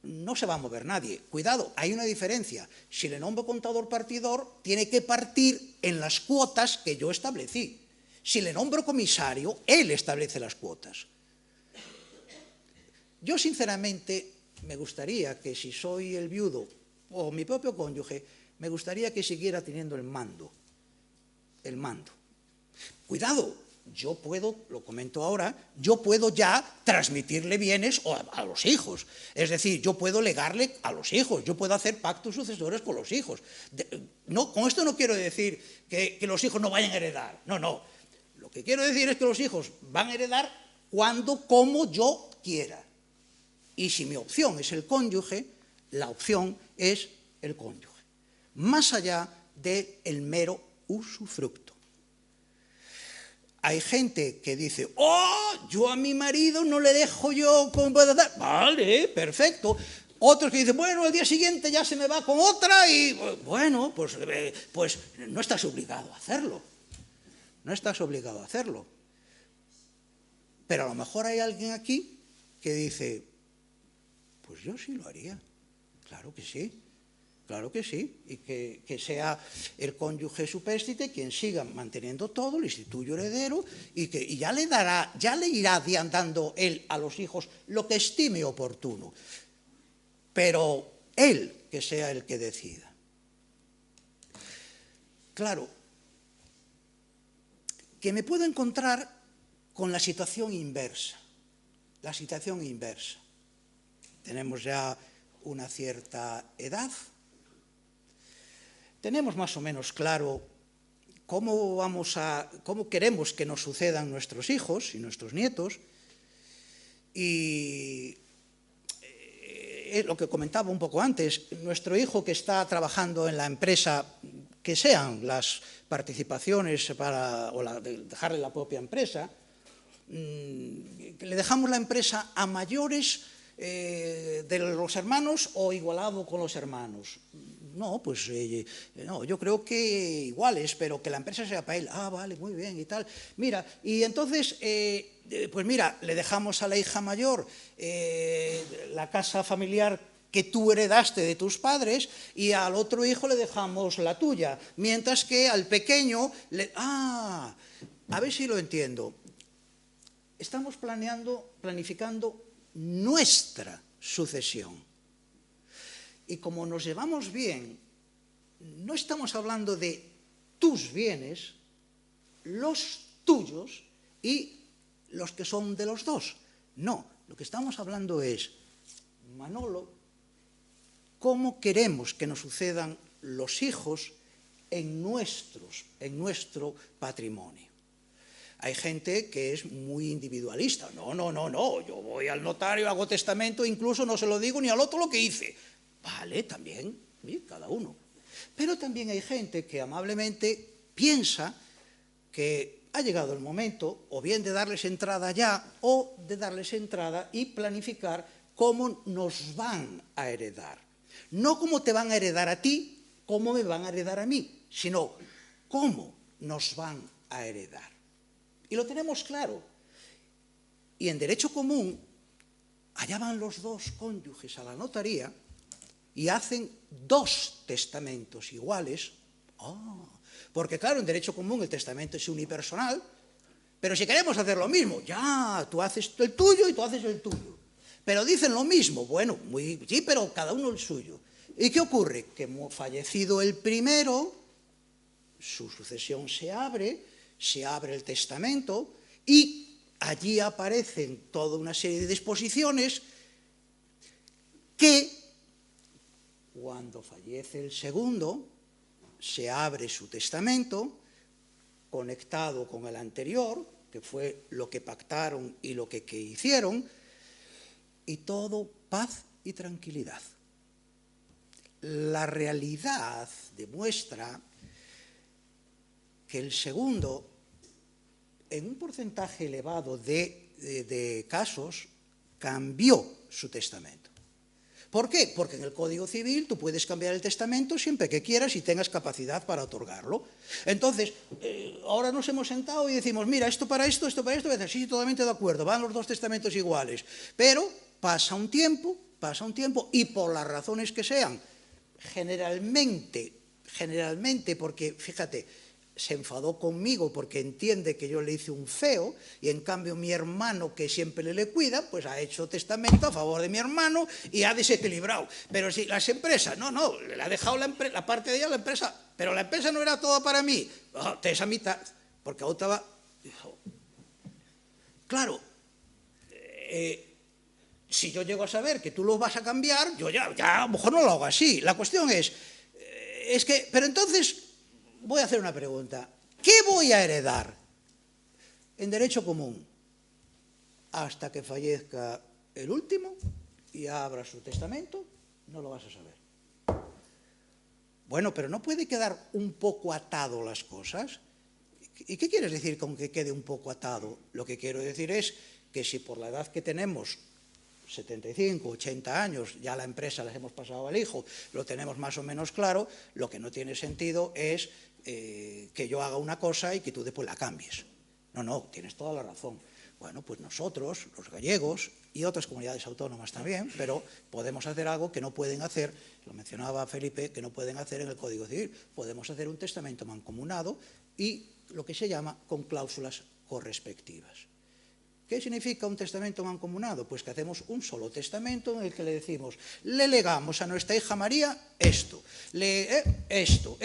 no se va a mover nadie. Cuidado, hay una diferencia. Si le nombro contador partidor, tiene que partir en las cuotas que yo establecí. Si le nombro comisario, él establece las cuotas. Yo, sinceramente, me gustaría que si soy el viudo o mi propio cónyuge, me gustaría que siguiera teniendo el mando. El mando. Cuidado, yo puedo, lo comento ahora, yo puedo ya transmitirle bienes a los hijos. Es decir, yo puedo legarle a los hijos, yo puedo hacer pactos sucesores con los hijos. Con esto no quiero decir que los hijos no vayan a heredar. No. Lo que quiero decir es que los hijos van a heredar cuando, como yo quiera. Y si mi opción es el cónyuge, la opción es el cónyuge. Más allá del mero usufructo. Hay gente que dice, yo a mi marido no le dejo yo con... Vale, perfecto. Otros que dicen, bueno, al día siguiente ya se me va con otra y, bueno, pues no estás obligado a hacerlo. No estás obligado a hacerlo. Pero a lo mejor hay alguien aquí que dice, pues yo sí lo haría. Claro que sí. Claro que sí, y que sea el cónyuge supérstite quien siga manteniendo todo, el instituyo heredero, y ya le irá dando él a los hijos lo que estime oportuno. Pero él que sea el que decida. Claro, que me puedo encontrar con la situación inversa. La situación inversa. Tenemos ya una cierta edad. Tenemos más o menos claro cómo queremos que nos sucedan nuestros hijos y nuestros nietos. Y lo que comentaba un poco antes, nuestro hijo que está trabajando en la empresa, que sean las participaciones dejarle la propia empresa, le dejamos la empresa a mayores de los hermanos o igualado con los hermanos. No, pues no, yo creo que iguales, pero que la empresa sea para él. Ah, vale, muy bien y tal. Mira, y entonces, pues mira, le dejamos a la hija mayor la casa familiar que tú heredaste de tus padres y al otro hijo le dejamos la tuya, mientras que al pequeño a ver si lo entiendo. Estamos planificando nuestra sucesión. Y como nos llevamos bien, no estamos hablando de tus bienes, los tuyos y los que son de los dos. No, lo que estamos hablando es, Manolo, cómo queremos que nos sucedan los hijos en nuestro patrimonio. Hay gente que es muy individualista. No, yo voy al notario, hago testamento, incluso no se lo digo ni al otro lo que hice. Vale, también, cada uno. Pero también hay gente que amablemente piensa que ha llegado el momento o bien de darles entrada ya o de darles entrada y planificar cómo nos van a heredar. No cómo te van a heredar a ti, cómo me van a heredar a mí, sino cómo nos van a heredar. Y lo tenemos claro. Y en derecho común, allá van los dos cónyuges a la notaría y hacen dos testamentos iguales. Porque claro, en derecho común el testamento es unipersonal, pero si queremos hacer lo mismo, ya, tú haces el tuyo y tú haces el tuyo. Pero dicen lo mismo, bueno, sí, pero cada uno el suyo. ¿Y qué ocurre? Que fallecido el primero, su sucesión se abre el testamento y allí aparecen toda una serie de disposiciones que, cuando fallece el segundo, se abre su testamento, conectado con el anterior, que fue lo que pactaron y lo que hicieron, y todo paz y tranquilidad. La realidad demuestra que el segundo, en un porcentaje elevado de casos, cambió su testamento. ¿Por qué? Porque en el Código Civil tú puedes cambiar el testamento siempre que quieras y tengas capacidad para otorgarlo. Entonces, ahora nos hemos sentado y decimos, mira, esto para esto, y dices, sí, totalmente de acuerdo, van los dos testamentos iguales. Pero pasa un tiempo, y por las razones que sean, generalmente, porque, fíjate, se enfadó conmigo porque entiende que yo le hice un feo y en cambio mi hermano, que siempre le cuida, pues ha hecho testamento a favor de mi hermano y ha desequilibrado. Pero si las empresas, no, le ha dejado la parte de ella a la empresa, pero la empresa no era toda para mí, esa mitad, porque otra va... Claro, si yo llego a saber que tú lo vas a cambiar, yo ya a lo mejor no lo hago así. La cuestión es que, pero entonces... Voy a hacer una pregunta. ¿Qué voy a heredar? En derecho común, hasta que fallezca el último y abra su testamento, no lo vas a saber. Bueno, pero ¿no puede quedar un poco atado las cosas? ¿Y qué quieres decir con que quede un poco atado? Lo que quiero decir es que si por la edad que tenemos, 75, 80 años, ya la empresa les hemos pasado al hijo, lo tenemos más o menos claro, lo que no tiene sentido es que yo haga una cosa y que tú después la cambies. No, tienes toda la razón. Bueno, pues nosotros, los gallegos y otras comunidades autónomas también, pero podemos hacer algo que no pueden hacer, lo mencionaba Felipe, que no pueden hacer en el Código Civil. Podemos hacer un testamento mancomunado y lo que se llama con cláusulas correspectivas. ¿Qué significa un testamento mancomunado? Pues que hacemos un solo testamento en el que le decimos, le legamos a nuestra hija María esto, esto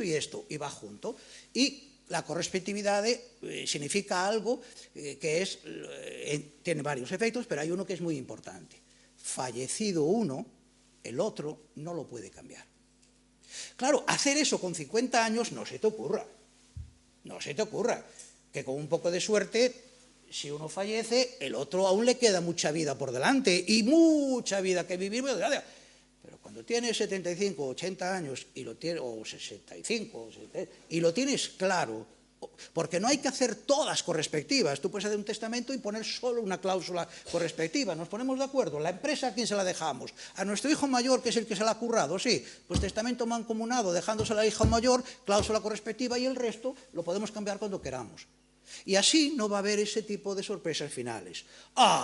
y esto, y va junto. Y la correspectividad significa algo que tiene varios efectos, pero hay uno que es muy importante. Fallecido uno, el otro no lo puede cambiar. Claro, hacer eso con 50 años no se te ocurra, que con un poco de suerte... Si uno fallece, el otro aún le queda mucha vida por delante y mucha vida que vivir. Pero cuando tienes 75, 80 años o 65, y lo tienes claro, porque no hay que hacer todas correspectivas. Tú puedes hacer un testamento y poner solo una cláusula correspectiva. Nos ponemos de acuerdo. La empresa, ¿a quién se la dejamos? A nuestro hijo mayor, que es el que se la ha currado, sí. Pues testamento mancomunado, dejándose a la hija mayor, cláusula correspectiva, y el resto lo podemos cambiar cuando queramos. Y así no va a haber ese tipo de sorpresas finales.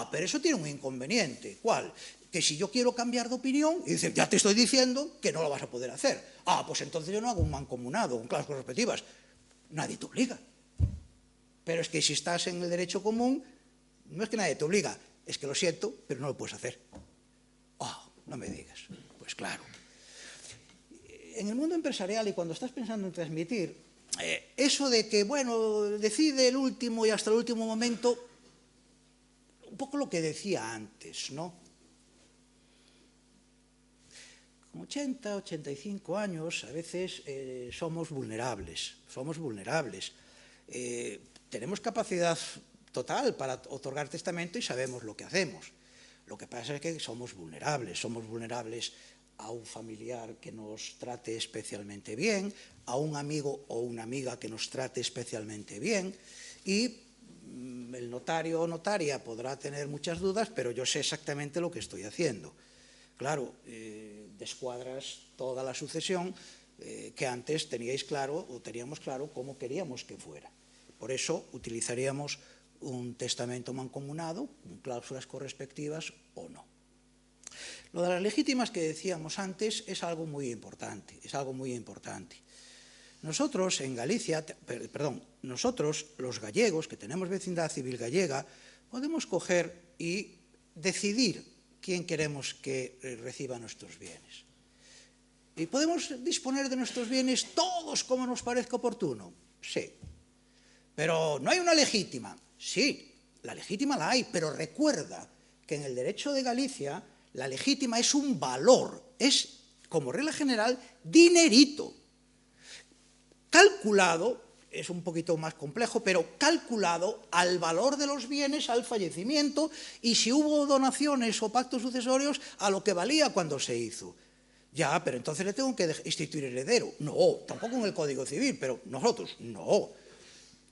Pero eso tiene un inconveniente. ¿Cuál? Que si yo quiero cambiar de opinión, y dice, ya te estoy diciendo que no lo vas a poder hacer. Pues entonces yo no hago un mancomunado con cláusulas respectivas. Nadie te obliga. Pero es que si estás en el derecho común, no es que nadie te obliga, es que lo siento, pero no lo puedes hacer. No me digas. Pues claro. En el mundo empresarial, y cuando estás pensando en transmitir, eso de que, bueno, decide el último y hasta el último momento, un poco lo que decía antes, ¿no? Con 80, 85 años, a veces somos vulnerables. Tenemos capacidad total para otorgar testamento y sabemos lo que hacemos. Lo que pasa es que somos vulnerables a un familiar que nos trate especialmente bien, a un amigo o una amiga que nos trate especialmente bien, y el notario o notaria podrá tener muchas dudas, pero yo sé exactamente lo que estoy haciendo. Claro, descuadras toda la sucesión que antes teníais claro o teníamos claro cómo queríamos que fuera. Por eso utilizaríamos un testamento mancomunado con cláusulas correspectivas o no. Lo de las legítimas que decíamos antes es algo muy importante, Nosotros en Galicia, nosotros los gallegos, que tenemos vecindad civil gallega, podemos coger y decidir quién queremos que reciba nuestros bienes. ¿Y podemos disponer de nuestros bienes todos como nos parezca oportuno? Sí. Pero ¿no hay una legítima? Sí, la legítima la hay, pero recuerda que en el derecho de Galicia la legítima es un valor, es, como regla general, dinerito. Calculado, es un poquito más complejo, pero calculado al valor de los bienes al fallecimiento y si hubo donaciones o pactos sucesorios a lo que valía cuando se hizo. Ya, pero entonces le tengo que instituir heredero. No, tampoco en el Código Civil, pero nosotros, no.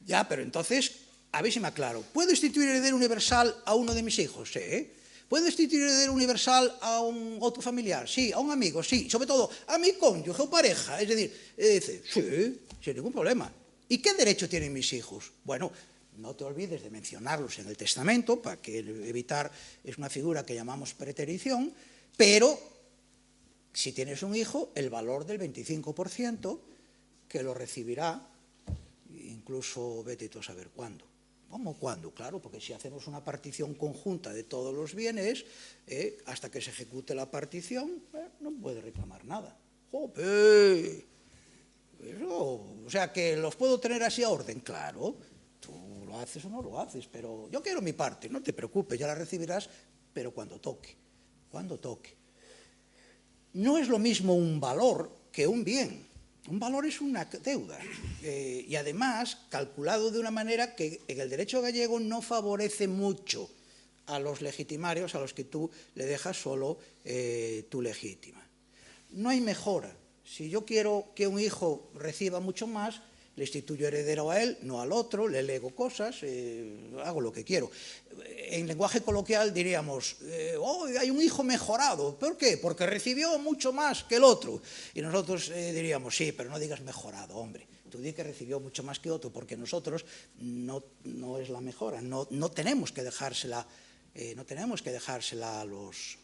Ya, pero entonces, a ver si me aclaro. ¿Puedo instituir heredero universal a uno de mis hijos? Sí. ¿Puedo instituir heredero universal a un otro familiar? Sí. ¿A un amigo? Sí. Sobre todo, a mi cónyuge o pareja. Es decir, dice, sí, sin ningún problema. ¿Y qué derecho tienen mis hijos? Bueno, no te olvides de mencionarlos en el testamento, para que evitar, es una figura que llamamos preterición, pero si tienes un hijo, el valor del 25% que lo recibirá, incluso vete tú a saber cuándo. ¿Cómo cuándo? Claro, porque si hacemos una partición conjunta de todos los bienes, hasta que se ejecute la partición, no puede reclamar nada. ¡Jope! O sea, que los puedo tener así a orden, claro. Tú lo haces o no lo haces, pero yo quiero mi parte, no te preocupes, ya la recibirás, pero cuando toque, cuando toque. No es lo mismo un valor que un bien. Un valor es una deuda y además calculado de una manera que en el derecho gallego no favorece mucho a los legitimarios a los que tú le dejas solo tu legítima. No hay mejora. Si yo quiero que un hijo reciba mucho más, le instituyo heredero a él, no al otro, le lego cosas, hago lo que quiero. En lenguaje coloquial diríamos, hay un hijo mejorado. ¿Por qué? Porque recibió mucho más que el otro. Y nosotros diríamos, sí, pero no digas mejorado, hombre. Tú di que recibió mucho más que otro, porque nosotros no es la mejora, no tenemos que dejársela,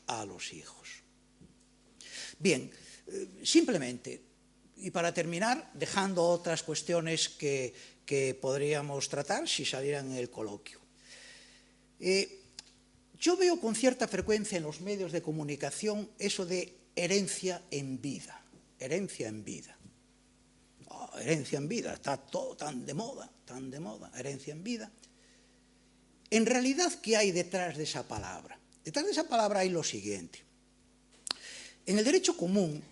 a los hijos. Bien, simplemente, y para terminar, dejando otras cuestiones que podríamos tratar si salieran en el coloquio. Yo veo con cierta frecuencia en los medios de comunicación eso de herencia en vida. Herencia en vida. Herencia en vida, está todo tan de moda, herencia en vida. En realidad, ¿qué hay detrás de esa palabra? Detrás de esa palabra hay lo siguiente. En el derecho común,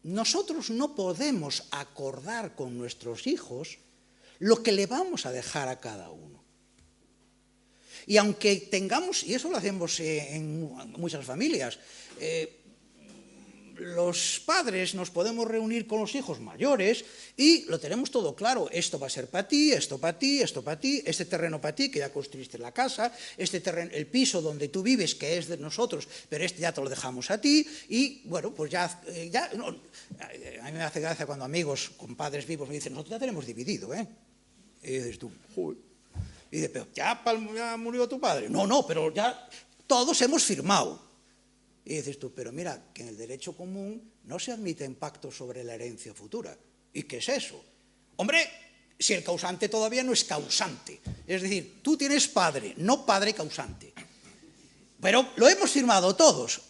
nosotros no podemos acordar con nuestros hijos lo que le vamos a dejar a cada uno. Y aunque tengamos, y eso lo hacemos en muchas familias, los padres nos podemos reunir con los hijos mayores y lo tenemos todo claro. Esto va a ser para ti, esto para ti, esto para ti, este terreno para ti, que ya construiste la casa, este terreno, el piso donde tú vives, que es de nosotros, pero este ya te lo dejamos a ti. Y bueno, pues ya no, a mí me hace gracia cuando amigos con padres vivos me dicen, nosotros ya tenemos dividido, ¿eh? Y dices tú, joder. Y dices, pero ya murió tu padre. No, pero ya todos hemos firmado. Y dices tú, pero mira, que en el derecho común no se admiten pactos sobre la herencia futura. ¿Y qué es eso? Hombre, si el causante todavía no es causante. Es decir, tú tienes padre, no padre causante. Pero lo hemos firmado todos.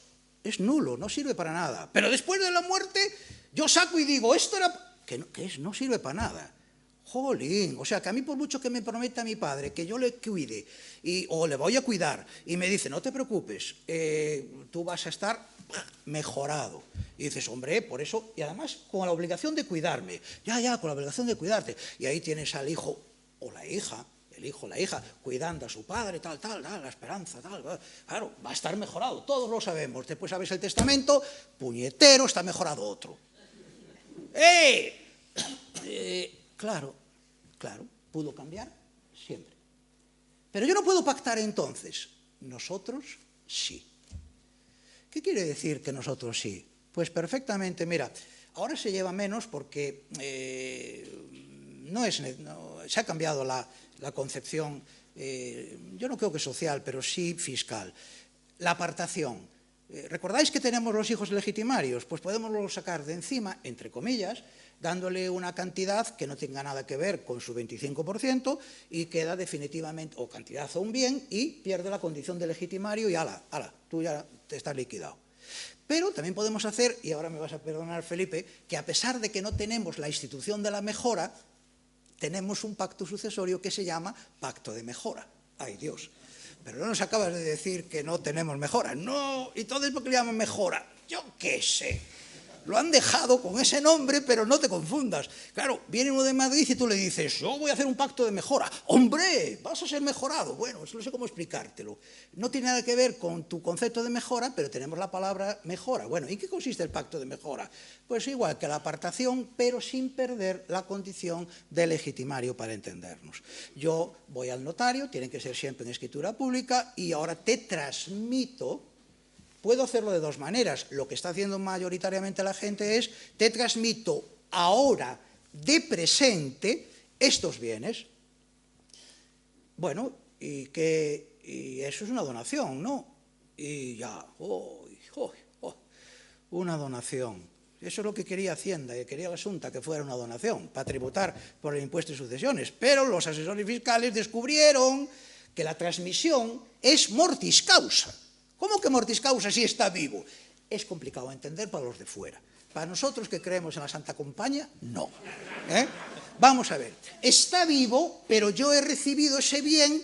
Es nulo, no sirve para nada. Pero después de la muerte, yo saco y digo, esto era... no sirve para nada. Jolín, o sea, que a mí por mucho que me prometa mi padre que yo le cuide o le voy a cuidar y me dice, no te preocupes, tú vas a estar mejorado. Y dices, hombre, por eso, y además con la obligación de cuidarme, con la obligación de cuidarte. Y ahí tienes al hijo o la hija, el hijo, la hija, cuidando a su padre, tal, la esperanza, tal, claro, va a estar mejorado, todos lo sabemos. Después sabes el testamento, puñetero, está mejorado otro. Claro, pudo cambiar siempre. Pero yo no puedo pactar entonces. Nosotros sí. ¿Qué quiere decir que nosotros sí? Pues perfectamente, mira, ahora se lleva menos porque se ha cambiado la concepción, yo no creo que social, pero sí fiscal. La apartación. ¿Recordáis que tenemos los hijos legitimarios? Pues podemos sacar de encima, entre comillas, dándole una cantidad que no tenga nada que ver con su 25% y queda definitivamente, o cantidad o un bien, y pierde la condición de legitimario y ala, tú ya te estás liquidado. Pero también podemos hacer, y ahora me vas a perdonar, Felipe, que a pesar de que no tenemos la institución de la mejora, tenemos un pacto sucesorio que se llama pacto de mejora. ¡Ay, Dios! Pero no nos acabas de decir que no tenemos mejora. No, ¿y entonces por qué le llaman mejora? Yo qué sé. Lo han dejado con ese nombre, pero no te confundas. Claro, viene uno de Madrid y tú le dices, yo voy a hacer un pacto de mejora. ¡Hombre! Vas a ser mejorado. Bueno, eso no sé cómo explicártelo. No tiene nada que ver con tu concepto de mejora, pero tenemos la palabra mejora. Bueno, ¿en qué consiste el pacto de mejora? Pues igual que la apartación, pero sin perder la condición de legitimario para entendernos. Yo voy al notario, tiene que ser siempre en escritura pública, y ahora te transmito. Puedo hacerlo de dos maneras. Lo que está haciendo mayoritariamente la gente es, te transmito ahora de presente estos bienes. Bueno, y eso es una donación, ¿no? Y ya, una donación. Eso es lo que quería Hacienda, y quería la Xunta, que fuera una donación, para tributar por el impuesto de sucesiones. Pero los asesores fiscales descubrieron que la transmisión es mortis causa. ¿Cómo que mortis causa si está vivo? Es complicado de entender para los de fuera. Para nosotros que creemos en la Santa Compañía, no. Vamos a ver, está vivo, pero yo he recibido ese bien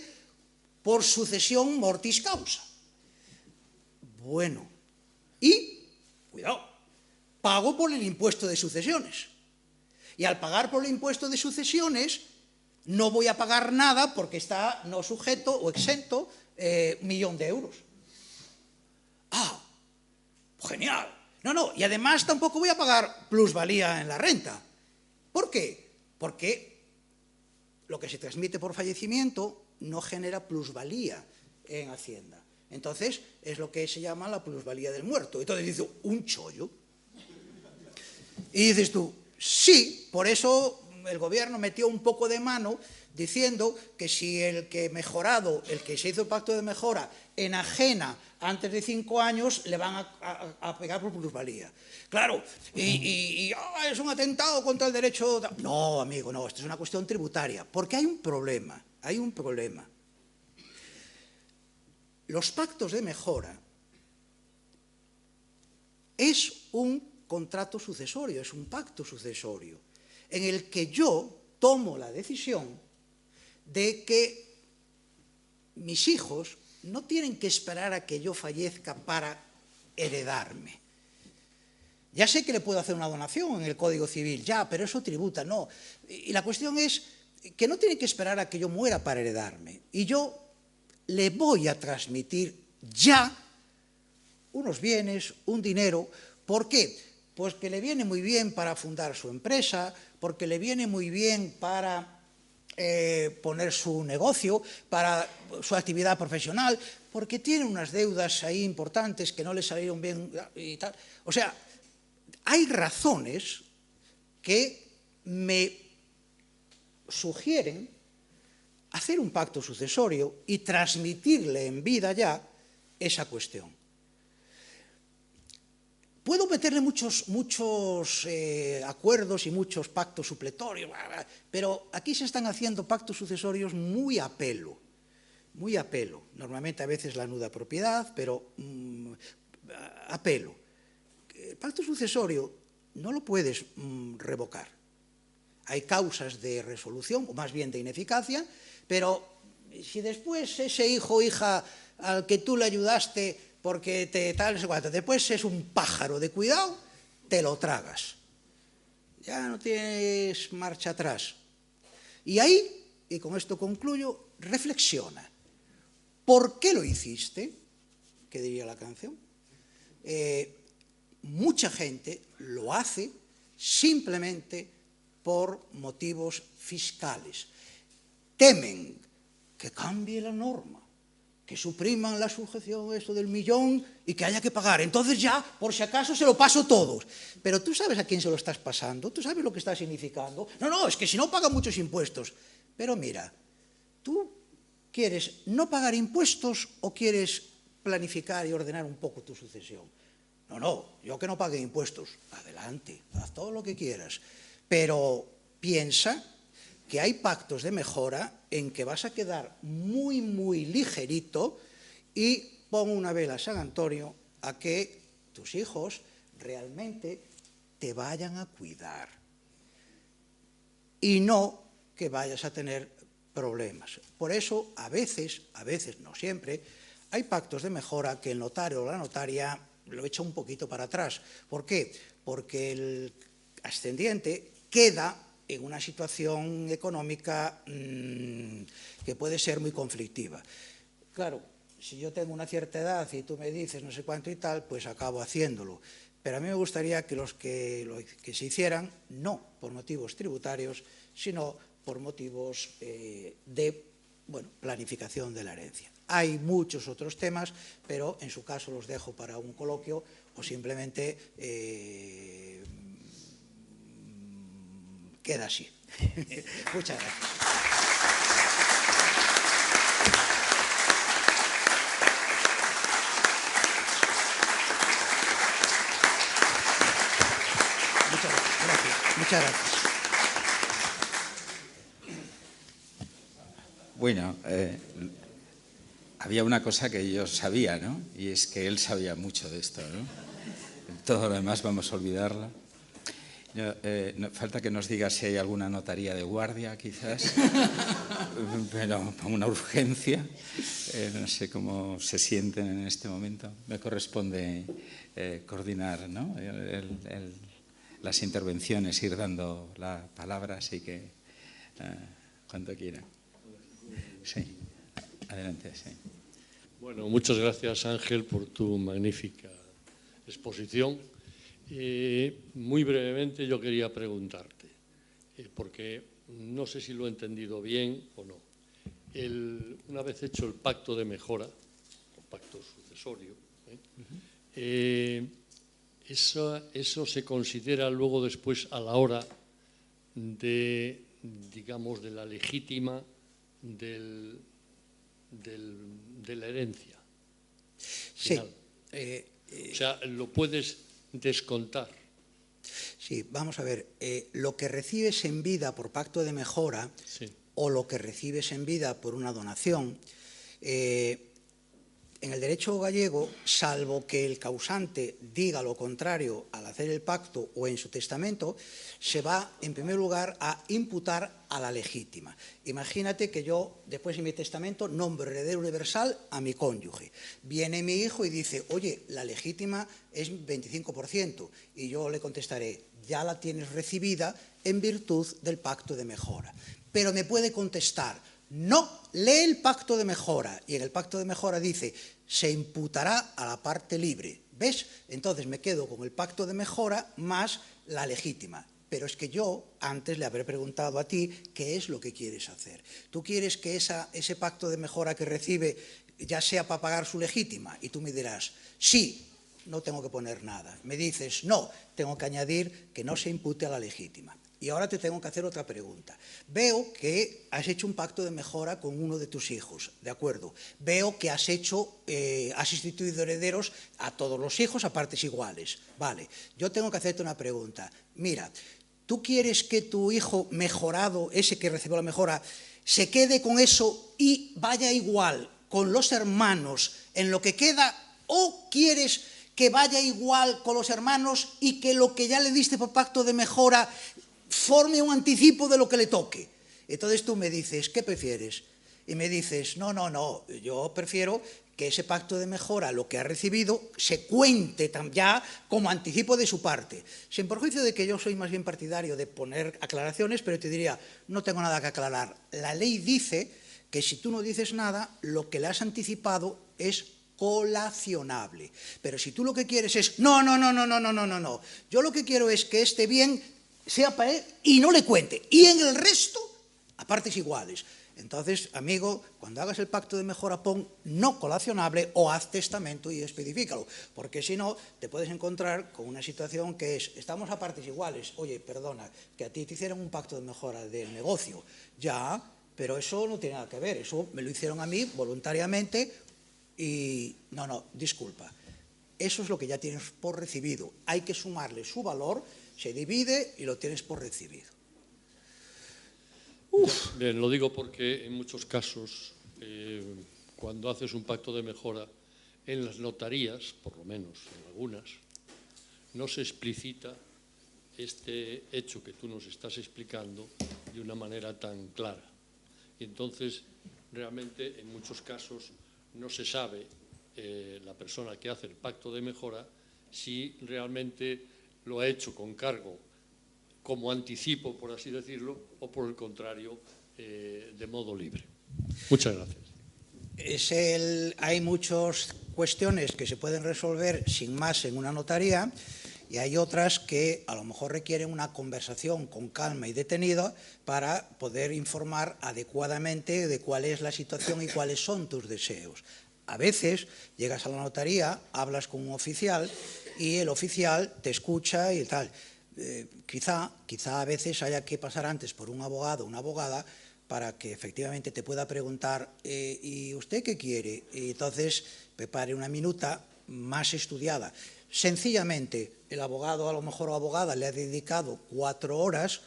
por sucesión mortis causa. Bueno, y, cuidado, pago por el impuesto de sucesiones. Y al pagar por el impuesto de sucesiones, no voy a pagar nada porque está no sujeto o exento 1.000.000 de euros. ¡Ah! ¡Genial! No, y además tampoco voy a pagar plusvalía en la renta. ¿Por qué? Porque lo que se transmite por fallecimiento no genera plusvalía en Hacienda. Entonces, es lo que se llama la plusvalía del muerto. Entonces dice, un chollo. Y dices tú, sí, por eso el gobierno metió un poco de mano diciendo que si el que mejorado, el que se hizo el pacto de mejora, enajena antes de 5 años, le van a pegar por plusvalía. Claro, es un atentado contra el derecho... No, amigo, no, esto es una cuestión tributaria, porque hay un problema. Los pactos de mejora es un contrato sucesorio, es un pacto sucesorio, en el que yo tomo la decisión de que mis hijos no tienen que esperar a que yo fallezca para heredarme. Ya sé que le puedo hacer una donación en el Código Civil, ya, pero eso tributa, no. Y la cuestión es que no tienen que esperar a que yo muera para heredarme. Y yo le voy a transmitir ya unos bienes, un dinero. ¿Por qué? Pues que le viene muy bien para fundar su empresa, porque le viene muy bien para poner su negocio, para su actividad profesional, porque tiene unas deudas ahí importantes que no le salieron bien y tal. O sea, hay razones que me sugieren hacer un pacto sucesorio y transmitirle en vida ya esa cuestión. Puedo meterle muchos acuerdos y muchos pactos supletorios, pero aquí se están haciendo pactos sucesorios muy a pelo. Normalmente a veces la nuda propiedad, pero a pelo. El pacto sucesorio no lo puedes revocar. Hay causas de resolución, o más bien de ineficacia, pero si después ese hijo o hija al que tú le ayudaste porque después es un pájaro de cuidado, te lo tragas. Ya no tienes marcha atrás. Y ahí y con esto concluyo, reflexiona. ¿Por qué lo hiciste? ¿Qué diría la canción? Mucha gente lo hace simplemente por motivos fiscales. Temen que cambie la norma, que supriman la sujeción eso del millón y que haya que pagar. Entonces ya, por si acaso, se lo paso todos. Pero tú sabes a quién se lo estás pasando, tú sabes lo que está significando. No, es que si no pagan muchos impuestos. Pero mira, ¿tú quieres no pagar impuestos o quieres planificar y ordenar un poco tu sucesión? No, yo que no pague impuestos. Adelante, haz todo lo que quieras. Pero piensa que hay pactos de mejora en que vas a quedar muy, muy ligerito y pon una vela a San Antonio a que tus hijos realmente te vayan a cuidar y no que vayas a tener problemas. Por eso, a veces, no siempre, hay pactos de mejora que el notario o la notaria lo echa un poquito para atrás. ¿Por qué? Porque el ascendiente queda en una situación económica que puede ser muy conflictiva. Claro, si yo tengo una cierta edad y tú me dices no sé cuánto y tal, pues acabo haciéndolo. Pero a mí me gustaría que que se hicieran, no por motivos tributarios, sino por motivos de planificación de la herencia. Hay muchos otros temas, pero en su caso los dejo para un coloquio o simplemente queda así. Muchas gracias. Muchas gracias. Bueno, había una cosa que yo sabía, ¿no? Y es que él sabía mucho de esto, ¿no? Todo lo demás vamos a olvidarla. Falta que nos diga si hay alguna notaría de guardia, quizás, pero una urgencia. No sé cómo se sienten en este momento. Me corresponde coordinar, ¿no? Las intervenciones, ir dando la palabra, así que cuando quieran. Sí, adelante, sí. Bueno, muchas gracias, Ángel, por tu magnífica exposición. Muy brevemente yo quería preguntarte, porque no sé si lo he entendido bien o no. Una vez hecho el pacto de mejora, o pacto sucesorio, eso se considera luego después a la hora de, digamos, de la legítima de la herencia. Sí. O sea, lo puedes descontar. Sí, vamos a ver, lo que recibes en vida por pacto de mejora, sí, o lo que recibes en vida por una donación, en el derecho gallego, salvo que el causante diga lo contrario al hacer el pacto o en su testamento, se va, en primer lugar, a imputar a la legítima. Imagínate que yo, después en mi testamento, nombro heredero universal a mi cónyuge. Viene mi hijo y dice, oye, la legítima es 25%, y yo le contestaré, ya la tienes recibida en virtud del pacto de mejora. Pero me puede contestar, no, lee el pacto de mejora, y en el pacto de mejora dice, se imputará a la parte libre. ¿Ves? Entonces me quedo con el pacto de mejora más la legítima. Pero es que yo antes le habré preguntado a ti qué es lo que quieres hacer. ¿Tú quieres que ese pacto de mejora que recibe ya sea para pagar su legítima? Y tú me dirás, sí, no tengo que poner nada. Me dices, no, tengo que añadir que no se impute a la legítima. Y ahora te tengo que hacer otra pregunta. Veo que has hecho un pacto de mejora con uno de tus hijos, ¿de acuerdo? Veo que has instituido herederos a todos los hijos a partes iguales. Vale, yo tengo que hacerte una pregunta. Mira, ¿tú quieres que tu hijo mejorado, ese que recibió la mejora, se quede con eso y vaya igual con los hermanos en lo que queda? ¿O quieres que vaya igual con los hermanos y que lo que ya le diste por pacto de mejora forme un anticipo de lo que le toque? Entonces tú me dices, ¿qué prefieres? y me dices, no, yo prefiero que ese pacto de mejora, lo que ha recibido, se cuente ya como anticipo de su parte, sin perjuicio de que yo soy más bien partidario de poner aclaraciones, pero te diría, no tengo nada que aclarar. La ley dice que si tú no dices nada, lo que le has anticipado es colacionable. Pero si tú lo que quieres es, no, yo lo que quiero es que este bien sea para él y no le cuente, y en el resto, a partes iguales. Entonces, amigo, cuando hagas el pacto de mejora, pon no colacionable o haz testamento y especifícalo, porque si no, te puedes encontrar con una situación que es, estamos a partes iguales, oye, perdona, que a ti te hicieron un pacto de mejora del negocio, ya, pero eso no tiene nada que ver, eso me lo hicieron a mí voluntariamente y, no, disculpa, eso es lo que ya tienes por recibido, hay que sumarle su valor, se divide y lo tienes por recibido. Bien, lo digo porque en muchos casos, cuando haces un pacto de mejora, en las notarías, por lo menos en algunas, no se explicita este hecho que tú nos estás explicando de una manera tan clara. Y entonces, realmente, en muchos casos, no se sabe la persona que hace el pacto de mejora si realmente lo ha hecho con cargo como anticipo, por así decirlo, o por el contrario, de modo libre. Muchas gracias. Hay muchas cuestiones que se pueden resolver sin más en una notaría y hay otras que a lo mejor requieren una conversación con calma y detenida para poder informar adecuadamente de cuál es la situación y cuáles son tus deseos. A veces llegas a la notaría, hablas con un oficial y el oficial te escucha y tal. Quizá a veces haya que pasar antes por un abogado o una abogada para que efectivamente te pueda preguntar ¿y usted qué quiere? Y entonces prepare una minuta más estudiada. Sencillamente, el abogado a lo mejor o abogada le ha dedicado 4 horas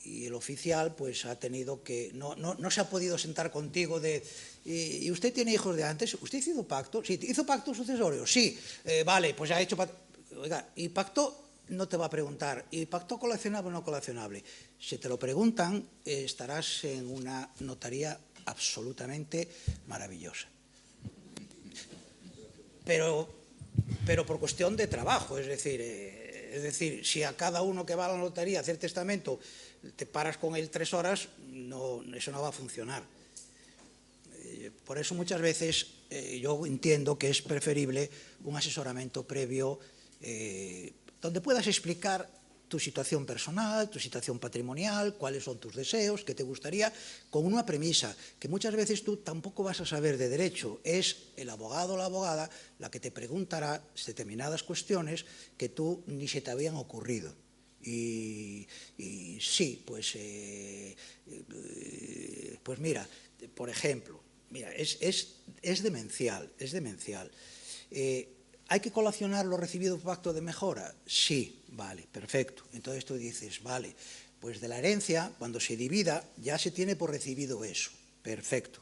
y el oficial pues ha tenido que, no se ha podido sentar contigo de ¿y usted tiene hijos de antes? ¿Usted hizo pacto? Sí, ¿hizo pacto sucesorio? Sí, vale, pues ya ha hecho pacto. Oiga, ¿y pacto? No te va a preguntar, ¿y pacto colacionable o no colacionable? Si te lo preguntan, estarás en una notaría absolutamente maravillosa. Pero por cuestión de trabajo, es decir, si a cada uno que va a la notaría a hacer testamento te paras con él 3 horas, eso no va a funcionar. Por eso muchas veces yo entiendo que es preferible un asesoramiento previo donde puedas explicar tu situación personal, tu situación patrimonial, cuáles son tus deseos, qué te gustaría, con una premisa, que muchas veces tú tampoco vas a saber de derecho, es el abogado o la abogada la que te preguntará determinadas cuestiones que tú ni se te habían ocurrido. Y sí, pues mira, por ejemplo, mira, es demencial, es demencial. ¿Hay que colacionar lo recibido por pacto de mejora? Sí, vale, perfecto. Entonces tú dices, vale, pues de la herencia, cuando se divida, ya se tiene por recibido eso. Perfecto.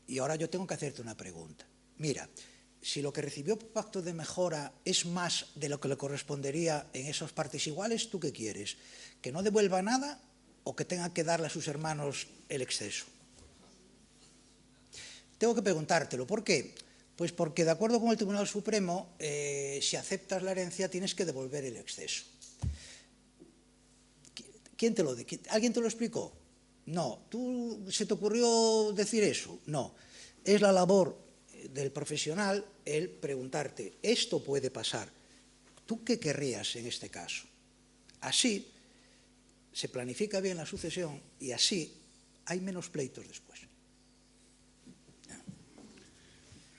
Y ahora yo tengo que hacerte una pregunta. Mira, si lo que recibió por pacto de mejora es más de lo que le correspondería en esas partes iguales, ¿tú qué quieres? ¿Que no devuelva nada o que tenga que darle a sus hermanos el exceso? Tengo que preguntártelo. ¿Por qué? Pues porque, de acuerdo con el Tribunal Supremo, si aceptas la herencia tienes que devolver el exceso. ¿Alguien te lo explicó? No. ¿Se te ocurrió decir eso? No. Es la labor del profesional el preguntarte, ¿esto puede pasar? ¿Tú qué querrías en este caso? Así se planifica bien la sucesión y así hay menos pleitos después.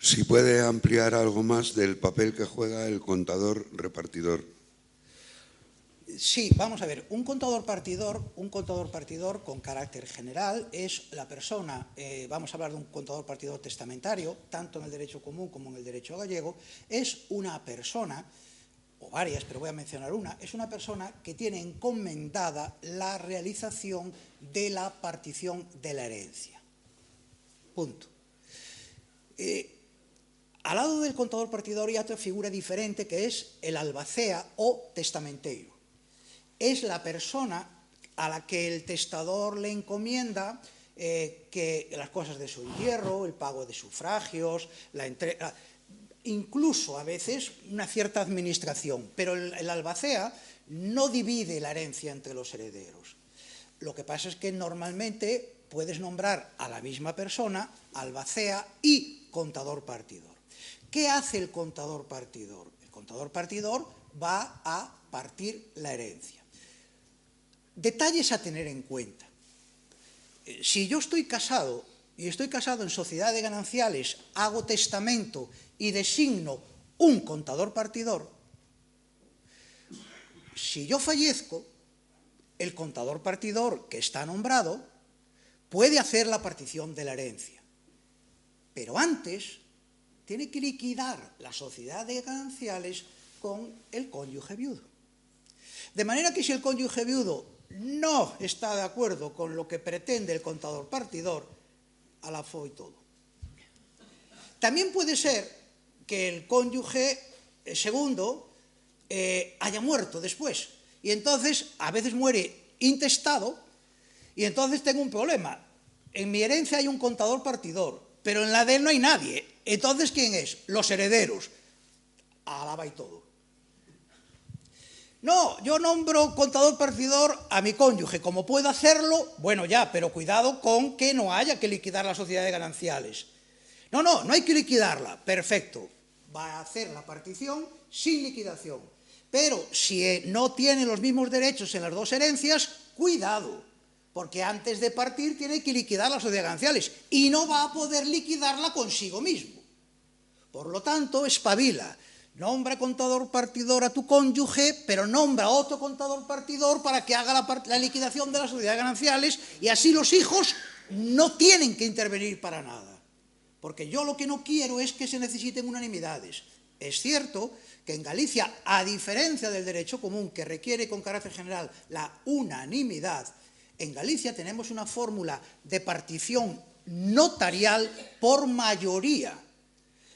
Si puede ampliar algo más del papel que juega el contador repartidor. Sí, vamos a ver, un contador partidor con carácter general es la persona, vamos a hablar de un contador partidor testamentario, tanto en el derecho común como en el derecho gallego, es una persona, o varias, pero voy a mencionar una, es una persona que tiene encomendada la realización de la partición de la herencia. Punto. Al lado del contador partidor hay otra figura diferente que es el albacea o testamentero. Es la persona a la que el testador le encomienda que las cosas de su entierro, el pago de sufragios, la entrega, incluso a veces una cierta administración, pero el albacea no divide la herencia entre los herederos. Lo que pasa es que normalmente puedes nombrar a la misma persona, albacea y contador partidor. ¿Qué hace el contador partidor? El contador partidor va a partir la herencia. Detalles a tener en cuenta. Si yo estoy casado, y estoy casado en sociedad de gananciales, hago testamento y designo un contador partidor, si yo fallezco, el contador partidor que está nombrado puede hacer la partición de la herencia. Pero antes tiene que liquidar la sociedad de gananciales con el cónyuge viudo. De manera que si el cónyuge viudo no está de acuerdo con lo que pretende el contador partidor, a la fue y todo. También puede ser que el cónyuge segundo haya muerto después, y entonces a veces muere intestado, y entonces tengo un problema. En mi herencia hay un contador partidor, pero en la de él no hay nadie. Entonces, ¿quién es? Los herederos. Alaba y todo. No, yo nombro contador partidor a mi cónyuge. Como puedo hacerlo, bueno ya, pero cuidado con que no haya que liquidar la sociedad de gananciales. No hay que liquidarla. Perfecto. Va a hacer la partición sin liquidación. Pero si no tiene los mismos derechos en las dos herencias, cuidado, porque antes de partir tiene que liquidar la sociedad de gananciales y no va a poder liquidarla consigo mismo. Por lo tanto, espabila. Nombra contador partidor a tu cónyuge, pero nombra otro contador partidor para que haga la liquidación de la sociedad de gananciales, y así los hijos no tienen que intervenir para nada. Porque yo lo que no quiero es que se necesiten unanimidades. Es cierto que en Galicia, a diferencia del derecho común, que requiere con carácter general la unanimidad, en Galicia tenemos una fórmula de partición notarial por mayoría,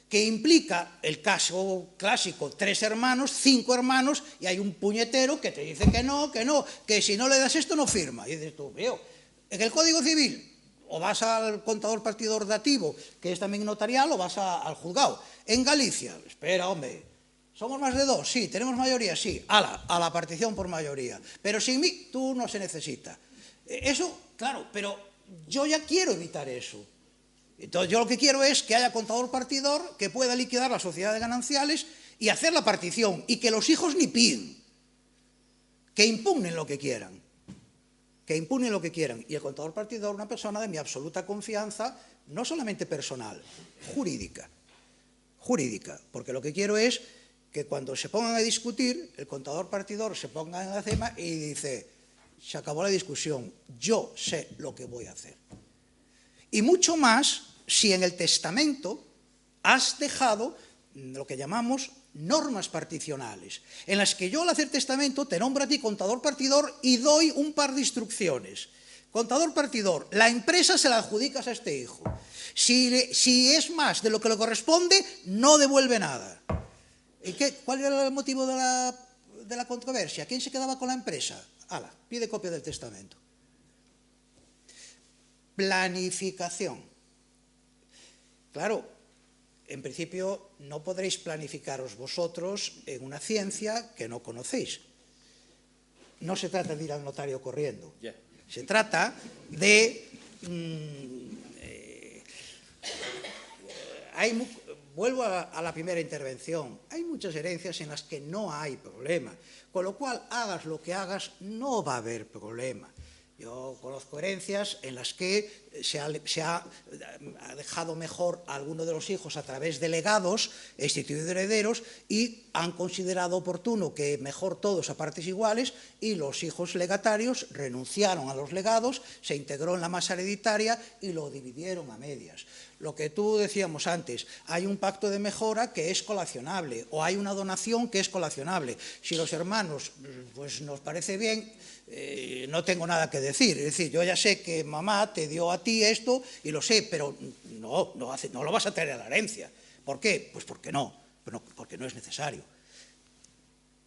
que implica el caso clásico, 3 hermanos, 5 hermanos, y hay un puñetero que te dice que no, que si no le das esto no firma. Y dices tú, veo, en el Código Civil, o vas al contador partidor dativo, que es también notarial, o vas al juzgado. En Galicia, espera, hombre, ¿somos más de 2? Sí. ¿Tenemos mayoría? Sí. A la partición por mayoría. Pero sin mí, tú no se necesita. Eso, claro, pero yo ya quiero evitar eso. Entonces yo lo que quiero es que haya contador partidor que pueda liquidar la sociedad de gananciales y hacer la partición, y que los hijos ni piden, que impugnen lo que quieran. Y el contador partidor, una persona de mi absoluta confianza, no solamente personal, jurídica, porque lo que quiero es que cuando se pongan a discutir, el contador partidor se ponga en la cima y dice, se acabó la discusión, yo sé lo que voy a hacer. Y mucho más si en el testamento has dejado lo que llamamos normas particionales, en las que yo al hacer testamento te nombro a ti contador partidor y doy un par de instrucciones. Contador partidor, la empresa se la adjudicas a este hijo. Si es más de lo que le corresponde, no devuelve nada. ¿Cuál era el motivo de la controversia? ¿Quién se quedaba con la empresa? Ala, pide copia del testamento. Planificación. Claro, en principio no podréis planificaros vosotros en una ciencia que no conocéis. No se trata de ir al notario corriendo. Se trata de... vuelvo a la primera intervención. Hay muchas herencias en las que no hay problema, con lo cual hagas lo que hagas no va a haber problema. Yo conozco herencias en las que se ha dejado mejor a alguno de los hijos a través de legados, instituido herederos, y han considerado oportuno que mejor todos a partes iguales, y los hijos legatarios renunciaron a los legados, se integró en la masa hereditaria y lo dividieron a medias. Lo que tú decíamos antes, hay un pacto de mejora que es colacionable, o hay una donación que es colacionable. Si los hermanos, pues nos parece bien, no tengo nada que decir. Es decir, yo ya sé que mamá te dio a ti esto y lo sé, pero no lo vas a tener a la herencia. ¿Por qué? Pues porque no es necesario.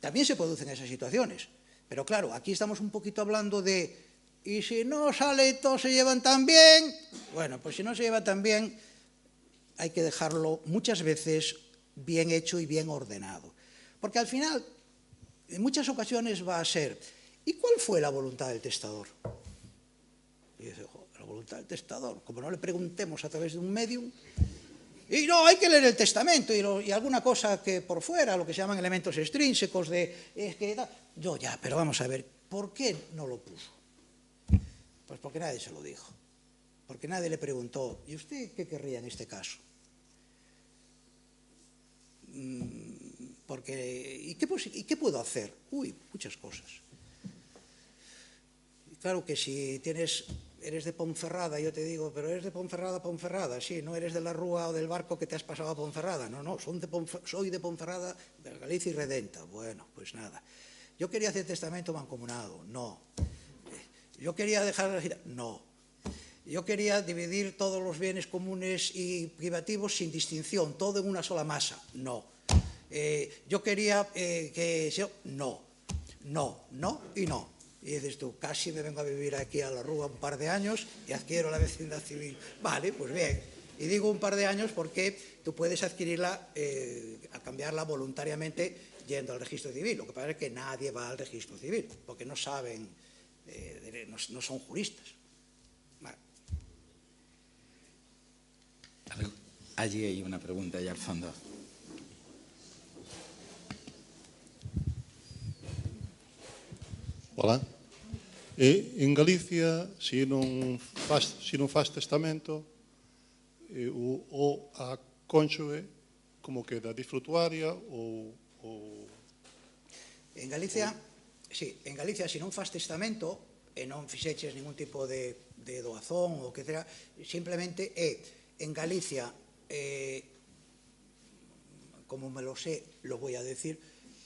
También se producen esas situaciones, pero claro, aquí estamos un poquito hablando de Y si no sale, todos se llevan tan bien. Bueno, pues si no se lleva tan bien, hay que dejarlo muchas veces bien hecho y bien ordenado. Porque al final, en muchas ocasiones va a ser, ¿y cuál fue la voluntad del testador? Y dice, la voluntad del testador, como no le preguntemos a través de un medium, y no, hay que leer el testamento y alguna cosa que por fuera, lo que se llaman elementos extrínsecos de... Yo ya, pero vamos a ver, ¿por qué no lo puso? Pues porque nadie se lo dijo. Porque nadie le preguntó, ¿y usted qué querría en este caso? ¿Y qué puedo hacer? Uy, muchas cosas. Claro que si eres de Ponferrada, yo te digo, pero eres de Ponferrada, Ponferrada, sí, no eres de la rúa o del barco que te has pasado a Ponferrada, no, soy de Ponferrada, de Galicia y Redenta. Bueno, pues nada. Yo quería hacer testamento mancomunado, no. Yo quería dejar la gira, no. Yo quería dividir todos los bienes comunes y privativos sin distinción, todo en una sola masa, no. Yo quería no y no. Y dices tú, casi me vengo a vivir aquí a la Rúa un par de años y adquiero la vecindad civil. Vale, pues bien. Y digo un par de años porque tú puedes adquirirla, a cambiarla voluntariamente yendo al registro civil. Lo que pasa es que nadie va al registro civil, porque no saben, no son juristas. Vale. Allí hay una pregunta allá al fondo. Hola. En Galicia, se non faz testamento, o a cónxuge como queda disfrutuaria ou... En Galicia, sí, en Galicia, se non faz testamento e non fixeches ningún tipo de doazón ou que sea, simplemente en Galicia, como me lo sé, lo voy a decir,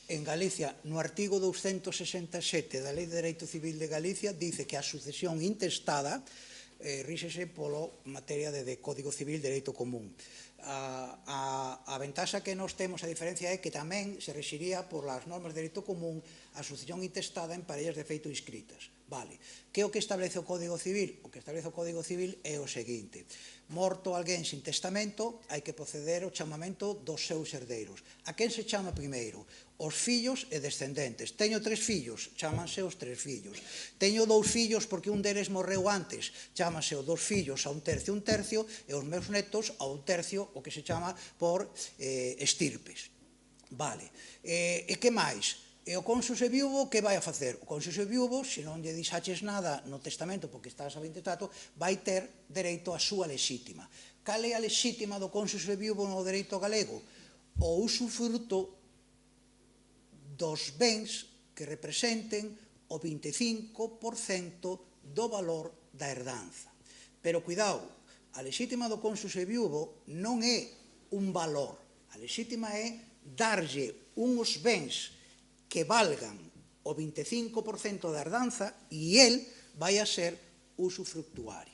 en Galicia, no artigo 267 da Lei de Dereito Civil de Galicia, dice que a sucesión intestada ríxese polo materia de Código Civil de Dereito Común. A ventaxa que nos temos, a diferencia é que tamén se rexiría por las normas de Dereito Común a sucesión intestada en parellas de feito inscritas. Vale. Que é o que establece o Código Civil? O que establece o Código Civil é o seguinte: morto alguén sin testamento, hai que proceder ao chamamento dos seus herdeiros. A quen se chama primeiro? Os fillos e descendentes. Teño 3 fillos, chámanse os 3 fillos. Teño 2 fillos porque un deles morreu antes, chámanse os 2 fillos a un tercio, e os meus netos a un tercio, o que se chama por estirpes. Vale. E que máis? E o cónxuxe viúvo, que vai a facer? O cónxuxe viúvo, se non lle dixaches nada no testamento porque estás a intestato, vai ter dereito á súa lexítima. Cal é a lexítima do cónxuxe viúvo no dereito galego? O usufruto dos bens que representen o 25% do valor da herdanza. Pero cuidado, a lexítima do cónxuxe viúvo non é un valor, a lexítima é darlle uns bens que valgan o 25% da herdanza e el vai a ser usufructuario.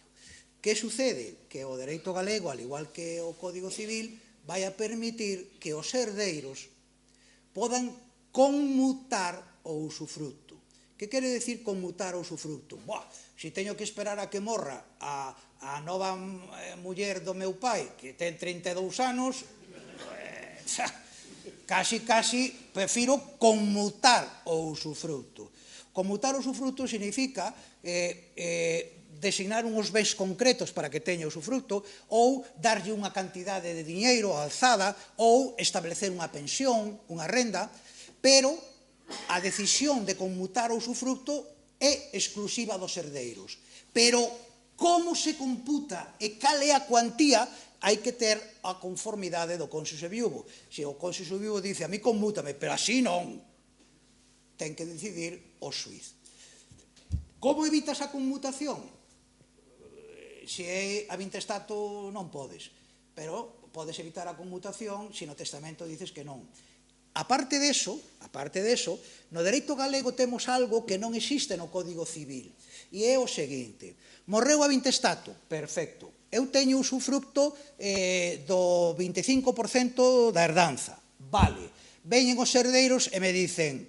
Que sucede? Que o dereito galego, al igual que o Código Civil, vai a permitir que os herdeiros podan conmutar o usufructo. Que quere decir conmutar o usufructo? Se teño que esperar a que morra a nova muller do meu pai, que ten 32 anos, casi prefiro conmutar o usufructo. Conmutar o usufructo significa designar uns bens concretos para que teña usufructo, ou darlle unha cantidade de diñeiro alzada, ou establecer unha pensión, unha renda, pero a decisión de conmutar o usufructo é exclusiva dos herdeiros. Pero como se computa e cal é a cuantía, hai que ter a conformidade do cónxuxe viúvo. Se o cónxuxe viúvo dice, a mí conmútame, pero así non, ten que decidir o xuiz. Como evitas a conmutación? Se é a intestato non podes, pero podes evitar a conmutación se no testamento dices que non. Aparte deso, no dereito galego temos algo que non existe no Código Civil, e é o seguinte: morreu a intestato, perfecto, eu teño usufructo do 25% da herdanza, vale, veñen os herdeiros e me dicen,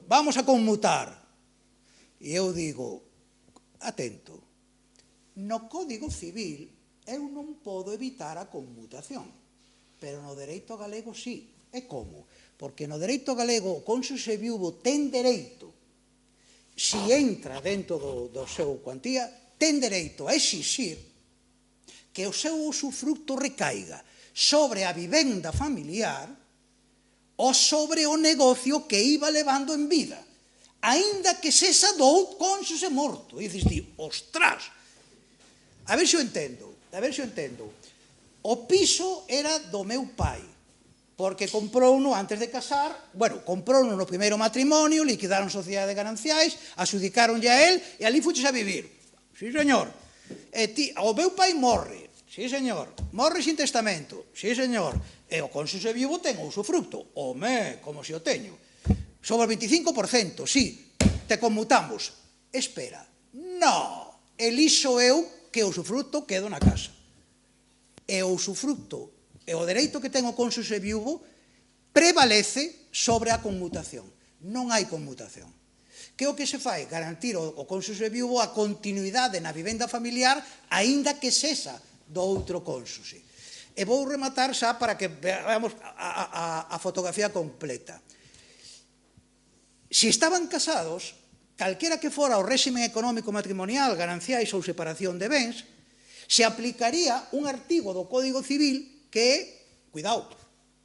vamos a conmutar. E eu digo, atento, no Código Civil eu non podo evitar a conmutación, pero no dereito galego sí. E como? Porque no dereito galego o cónxuxe viúvo ten dereito, se entra dentro do seu cuantía, ten dereito a exixir que o seu usufructo recaiga sobre a vivenda familiar ou sobre o negocio que iba levando en vida, aínda que sexa do cónxuxe morto. E dices ti, ostras, a ver se o entendo. O piso era do meu pai, porque comprouno antes de casar, bueno, comprouno no primeiro matrimonio, liquidaron sociedade de gananciais, adxudicáronlle a él e ali fuches a vivir. Sí, señor. O meu pai morre. Sí, señor. Morre sin testamento. Sí, señor. E o cónxuxe vivo ten o usufructo. Home, como se o teño. Sobre o 25%, sí. Te conmutamos. Espera. No. Elixo eu que o usufructo quedo na casa. E o usufructo e o dereito que ten o cónxuxe viúvo prevalece sobre a conmutación. Non hai conmutación. Que o que se fai? Garantir ao cónxuxe viúvo a continuidade na vivenda familiar aínda que sexa do outro cónxuxe. E vou rematar xa para que veamos a fotografía completa. Se estaban casados, calquera que fora o réximen económico matrimonial, gananciais ou separación de bens, se aplicaría un artigo do Código Civil que é, cuidado,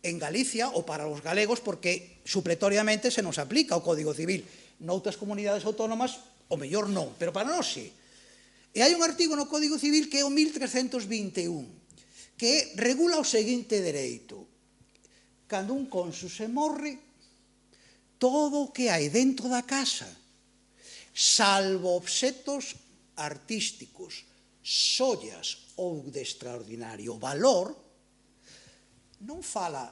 en Galicia ou para os galegos, porque supletoriamente se nos aplica o Código Civil. Noutras comunidades autónomas, o mellor non, pero para nós sí. E hai un artigo no Código Civil que é o 1321, que regula o seguinte dereito. Cando un cónxuxe morre, todo o que hai dentro da casa, salvo obxetos artísticos, xollas ou de extraordinario valor, non fala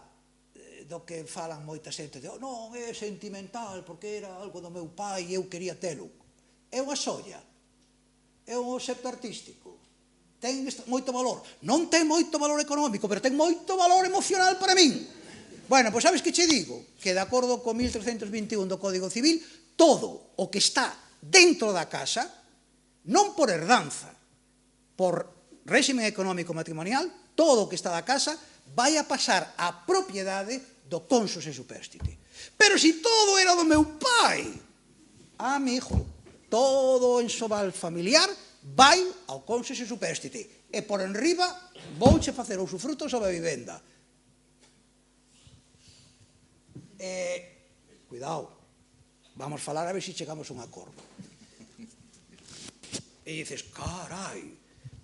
do que falan moita xente, non, é sentimental, porque era algo do meu pai e eu quería telo. É unha xolla, é un obxecto artístico, ten moito valor. Non ten moito valor económico, pero ten moito valor emocional para min. Bueno, pois sabes que che digo? Que de acordo co 1321 do Código Civil, todo o que está dentro da casa, non por herdanza, por réximen económico matrimonial, todo o que está da casa vai a pasar á propiedade do cónxuxe supérstite. Pero se todo era do meu pai, amigo, todo o enxoval familiar vai ao cónxuxe supérstite. E por enriba vouche facer o usufruto sobre a vivenda. Cuidado, vamos falar a ver se chegamos a un acordo. E dices, carai,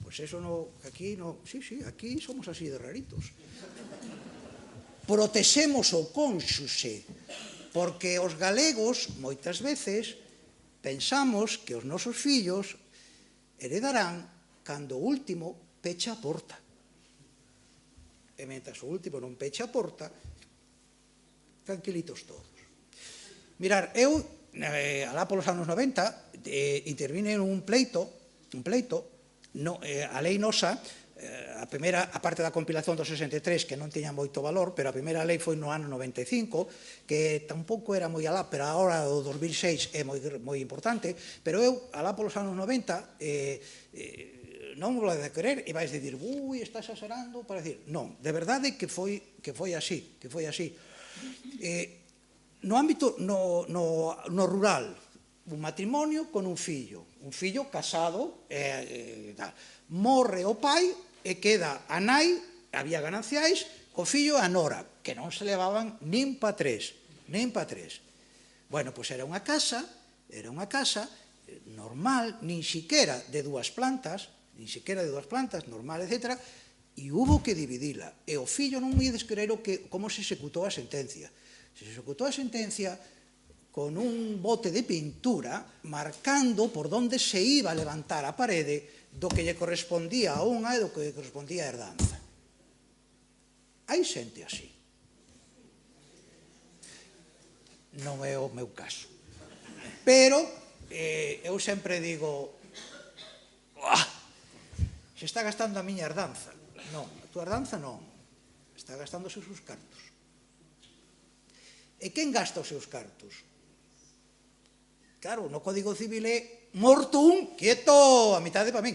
pois eso no, aquí no, sí, aquí somos así de raritos. Protexemos o cónxuxe, porque os galegos, moitas veces, pensamos que os nosos fillos heredarán cando o último pecha a porta. E mentras o último non pecha a porta, tranquilitos todos. Mirar, eu, alá polos anos 90, intervine en un pleito, a lei nosa, a parte da compilación do 63, que non tiña moito valor, pero a primeira lei foi no ano 95, que tampouco era moi alá, pero agora o 2006 é moi importante, pero eu, alá polos anos 90, non vou a querer, e vais dicir, ui, estás exagerando, para dicir, non, de verdade que foi así, no ámbito, no rural, un matrimonio con un fillo casado, morre o pai e queda a nai, había gananciais, co fillo e a nora, que non se levaban nin pa tres. Bueno, pois era unha casa normal, nin siquera de dúas plantas, normal, etc., e hubo que dividila. E o fillo non me descreiro como se executou a sentencia. Se executou a sentencia con un bote de pintura marcando por onde se iba a levantar a parede do que lle correspondía a unha e do que lle correspondía a herdanza. Hai xente así. Non é o meu caso. Pero eu sempre digo, se está gastando a miña herdanza. Non, a túa herdanza non. Está gastando os seus cartos. E quen gasta os seus cartos? claro, no Código Civil é mortum, quieto, a mitade para min.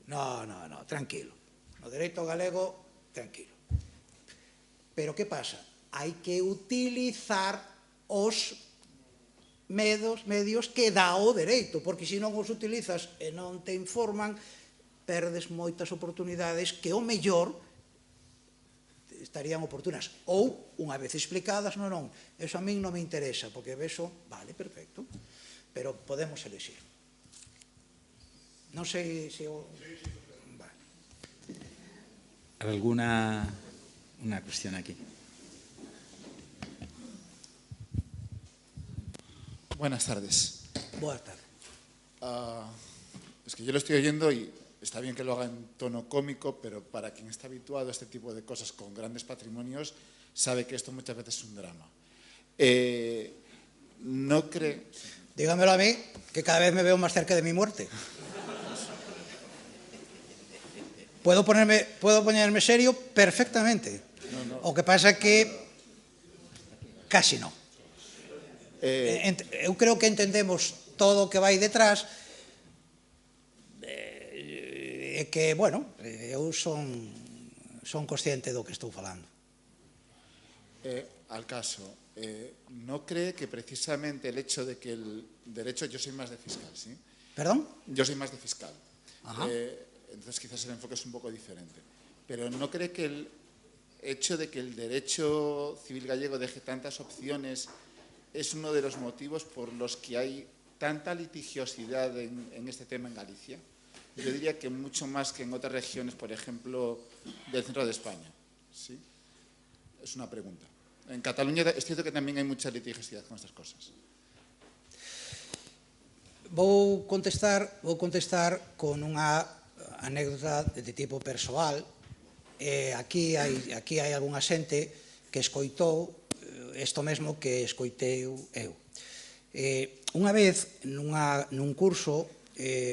No, tranquilo. No dereito galego, tranquilo. Pero que pasa? Hai que utilizar os medios que dá o dereito, porque se non os utilizas e non te informan, perdes moitas oportunidades que o mellor estarían oportunas. Ou, unha vez explicadas, non, eso a min non me interesa, porque eso, vale, perfecto, pero podemos elegir. Non sei se... Vale. ¿Alguna cuestión aquí? Buenas tardes. Boa tarde. Es que yo lo estoy oyendo y está bien que lo haga en tono cómico, pero para quien está habituado a este tipo de cosas con grandes patrimonios, sabe que esto muchas veces es un drama. ¿No cree...? Dígamelo a mí, que cada vez me veo más cerca de mi muerte. Puedo ponerme serio perfectamente. O que pasa que casi no. Eu creo que entendemos todo o que vai detrás, e que, bueno, eu son consciente do que estou falando. Al caso, ¿no cree que precisamente el hecho de que el derecho... Yo soy más de fiscal, ¿sí? ¿Perdón? Yo soy más de fiscal. Ajá. Entonces quizás el enfoque es un poco diferente. Pero ¿no cree que el hecho de que el derecho civil gallego deje tantas opciones es uno de los motivos por los que hay tanta litigiosidad en este tema en Galicia? Yo diría que mucho más que en otras regiones, por ejemplo, del centro de España. ¿Sí? Es una pregunta. En Cataluña es cierto que también hay mucha litigiosidad con estas cosas. Vou contestar con unha anécdota de tipo persoal. Aquí hai algunha xente que escoitou isto mesmo que escoitei eu. Unha vez, nun curso,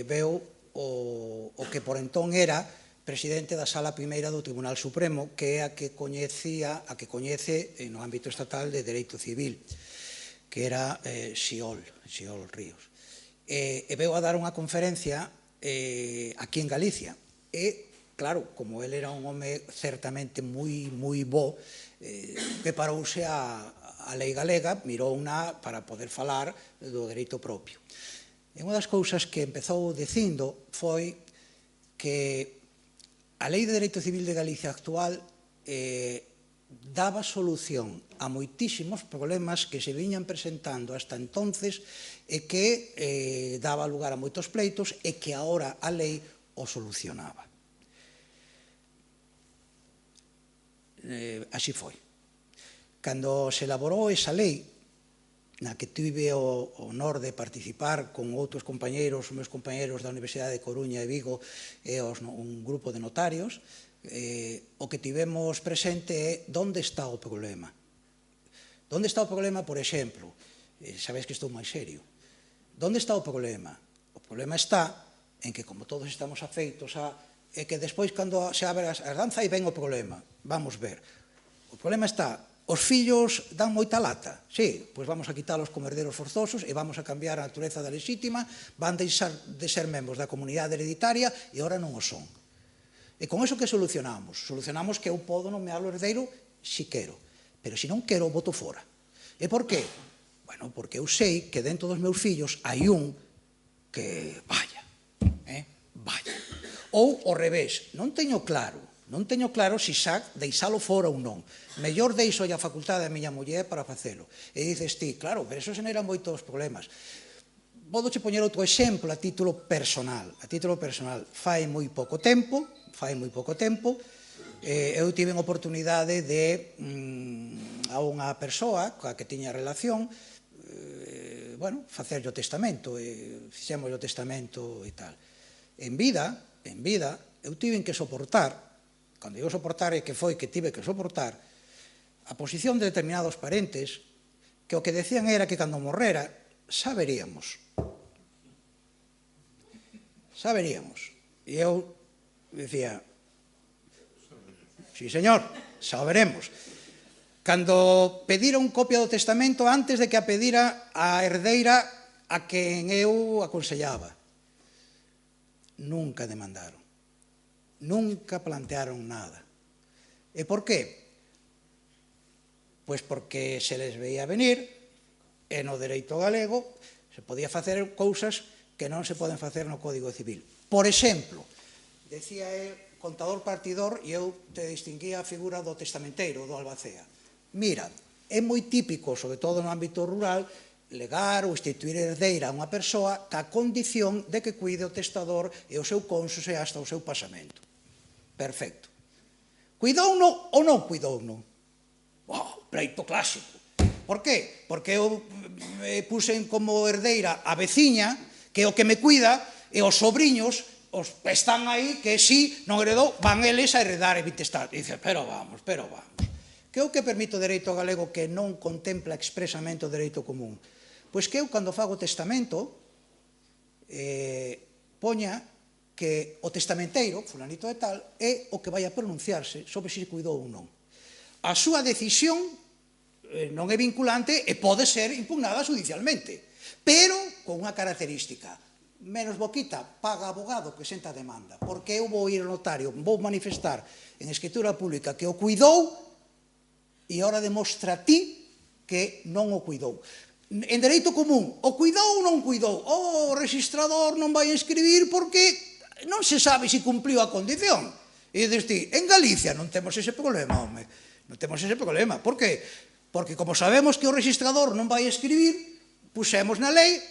veu o que por entón era presidente da Sala Primeira do Tribunal Supremo, que é a que coñece no ámbito estatal de Dereito Civil, que era Xiol Ríos. E veu a dar unha conferencia aquí en Galicia. E, claro, como ele era un home certamente moi bo, preparouse a lei galega, mirou unha para poder falar do dereito propio. E unha das cousas que empezou dicindo foi que a Lei de Dereito Civil de Galicia actual daba solución a moitísimos problemas que se viñan presentando hasta entonces e que daba lugar a moitos pleitos e que agora a lei o solucionaba. Así foi. Cando se elaborou esa lei, na que tive o honor de participar con outros compañeiros, os meus compañeiros da Universidade de Coruña e Vigo e un grupo de notarios, o que tivemos presente é onde está o problema. Onde está o problema, por exemplo, sabéis que estou máis serio, onde está o problema? O problema está en que, como todos estamos afeitos a... é que despois, cando se abre a danza, aí ven o problema. Vamos ver. O problema está... Os fillos dan moita lata? Sí, pois vamos a quitar os comerderos forzosos e vamos a cambiar a natureza da lexítima, van deixar de ser membros da comunidade hereditaria e ora non o son. E con eso que solucionamos? Solucionamos que eu podo nomear o herdeiro si quero, pero se non quero, voto fora. E por qué? Bueno, porque eu sei que dentro dos meus fillos hai un que vaya. Ou ao revés, non teño claro se xa deixalo fora ou non. Mellor deixo a facultade a miña muller para facelo. E dices ti, claro, pero eso xenera moitos problemas. Podoche poñer outro exemplo a título personal. Fai moi pouco tempo, eu tive a oportunidade de a unha persoa coa que tiña relación, facerlle o testamento, fixemos o testamento e tal. En vida, eu tive que soportar, cando digo soportar é que foi que tive que soportar, a posición de determinados parentes que o que decían era que cando morrera xa veríamos. E eu dicía, sí señor, xa o veremos. Cando pediron copia do testamento, antes de que a pedira a herdeira, a quen eu aconsellaba. Nunca demandaron. Nunca plantearon nada. E por qué? Pois porque se les veía venir e no dereito galego se podía facer cousas que non se poden facer no Código Civil. Por exemplo, decía el contador partidor e eu te distinguía a figura do testamenteiro, do albacea. Mira, é moi típico, sobre todo no ámbito rural, legar ou instituir herdeira a unha persoa ca condición de que cuide o testador e o seu cónxuxe hasta o seu pasamento. Perfecto. Cuidouno ou non cuidouno? Pleito clásico. Por qué? Porque eu puxen como herdeira a veciña, que é o que me cuida, e os sobriños están aí que si non heredou, van eles a heredar e vitestar. E dice, pero vamos. Que é o que permite o dereito galego que non contempla expresamente o dereito común? Pois que eu, cando fago testamento, poña que o testamenteiro, fulanito de tal, é o que vai a pronunciarse sobre se cuidou ou non. A súa decisión non é vinculante e pode ser impugnada judicialmente, pero con unha característica. Menos boquita, paga abogado que senta a demanda, porque eu vou ir ao notario, vou manifestar en escritura pública que o cuidou e ahora demostra a ti que non o cuidou. En dereito común, o cuidou ou non cuidou? O registrador non vai escribir porque non se sabe se cumpliu a condición. E dices ti, en Galicia non temos ese problema, home. Non temos ese problema. Por qué? Porque como sabemos que o registrador non vai escribir, puxemos na lei,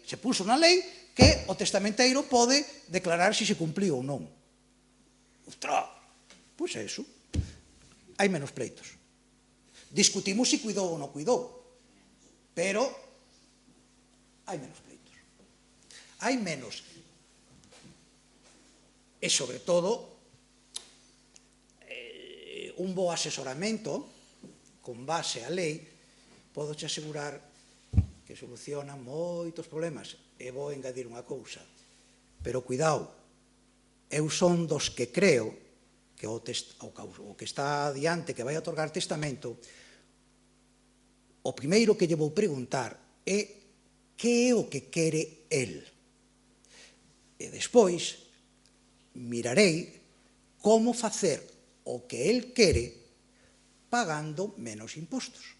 se puxo na lei, que o testamenteiro pode declarar se cumpliu ou non. Ostras, pois é iso. Hai menos pleitos. Discutimos se cuidou ou non cuidou, pero hai menos pleitos. Hai menos. E, sobre todo, un bo asesoramento con base á lei, podo te asegurar que soluciona moitos problemas. E vou engadir unha cousa. Pero, cuidado, eu son dos que creo que o que está adiante, que vai a otorgar testamento, o primeiro que lle vou preguntar é que é o que quere el. E despois mirarei como facer o que el quere pagando menos impostos.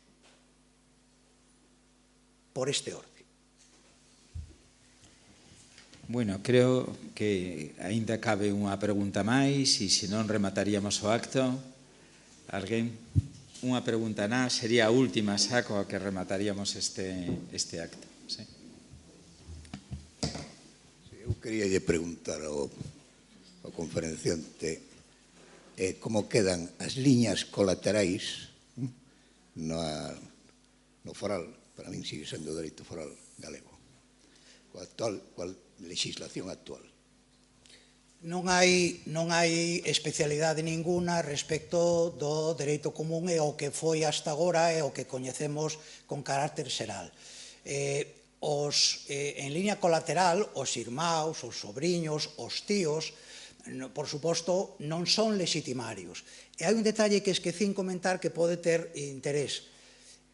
Por este orden. Bueno, creo que aínda cabe unha pregunta máis e se non remataríamos o acto. Alguén? Unha pregunta ná, sería a última xa coa que remataríamos este acto. Sí. Eu quería lle preguntar ao conferenciante como quedan as liñas colaterais no foral, para min sigue sendo o dereito foral galego, coa legislación actual. Non hai especialidade ninguna respecto do dereito común e o que foi hasta agora e o que coñecemos con carácter xeral. En liña colateral, os irmáos, os sobriños, os tíos, por suposto, non son legitimarios. E hai un detalle que esquecín comentar que pode ter interés.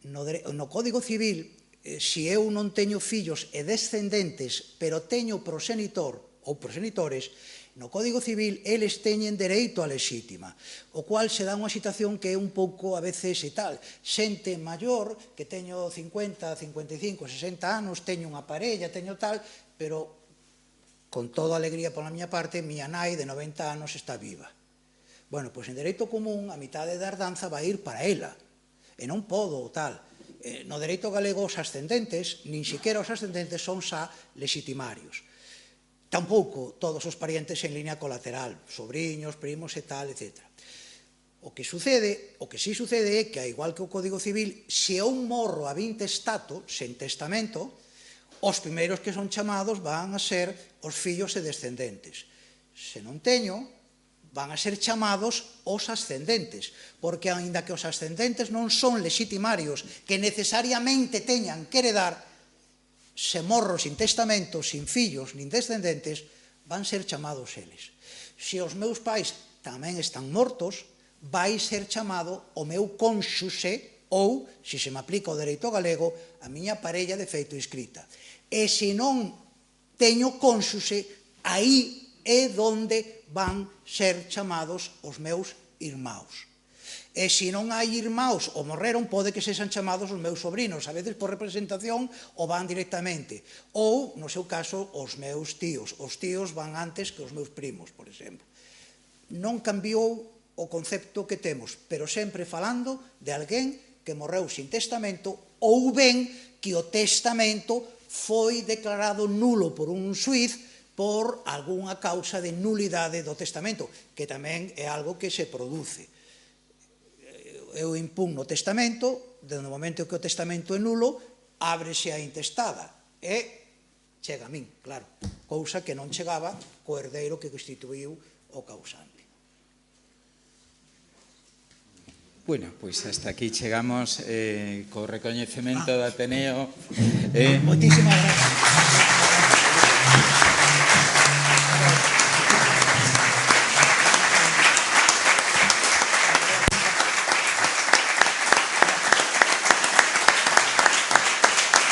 No Código Civil, se eu non teño fillos e descendentes, pero teño progenitor ou progenitores, no Código Civil eles teñen dereito á lexítima, o cual se dá unha situación que é un pouco a veces e tal. Xente maior, que teño 50, 55, 60 anos, teño unha parella, teño tal, pero con toda a alegría pola miña parte, miña nai de 90 anos está viva. Bueno, pois en dereito común a mitade da herdanza vai ir para ela, e non podo tal. No dereito galego os ascendentes, nin siquiera os ascendentes son xa legitimarios. Tampouco todos os parientes en línea colateral, sobriños, primos e tal, etc. O que sí sucede é que, igual que o Código Civil, se un morro a 20 estato, sen testamento, os primeiros que son chamados van a ser os fillos e descendentes. Se non teño, van a ser chamados os ascendentes, porque, aínda que os ascendentes non son legitimarios que necesariamente teñan que heredar, se morro sin testamento, sin fillos, nin descendentes, van ser chamados eles. Se os meus pais tamén están mortos, vai ser chamado o meu cónxuxe Ou, se se me aplica o dereito galego, a miña parella de feito inscrita. E se non teño cónxuxe, aí é onde van ser chamados os meus irmãos. E se non hai irmãos ou morreron, pode que sexan chamados os meus sobrinos, a veces por representación ou van directamente. Ou, no seu caso, os meus tíos. Os tíos van antes que os meus primos, por exemplo. Non cambiou o concepto que temos, pero sempre falando de alguén que morreu sin testamento ou ben que o testamento foi declarado nulo por un xuiz por algunha causa de nulidade do testamento, que tamén é algo que se produce. Eu impugno o testamento, no momento que o testamento é nulo, ábrese a intestada e chega a min, claro, cousa que non chegaba co herdeiro que constituíu o causante. Bueno, pois hasta aquí chegamos co recoñecemento do Ateneo. Moitísimas gracias.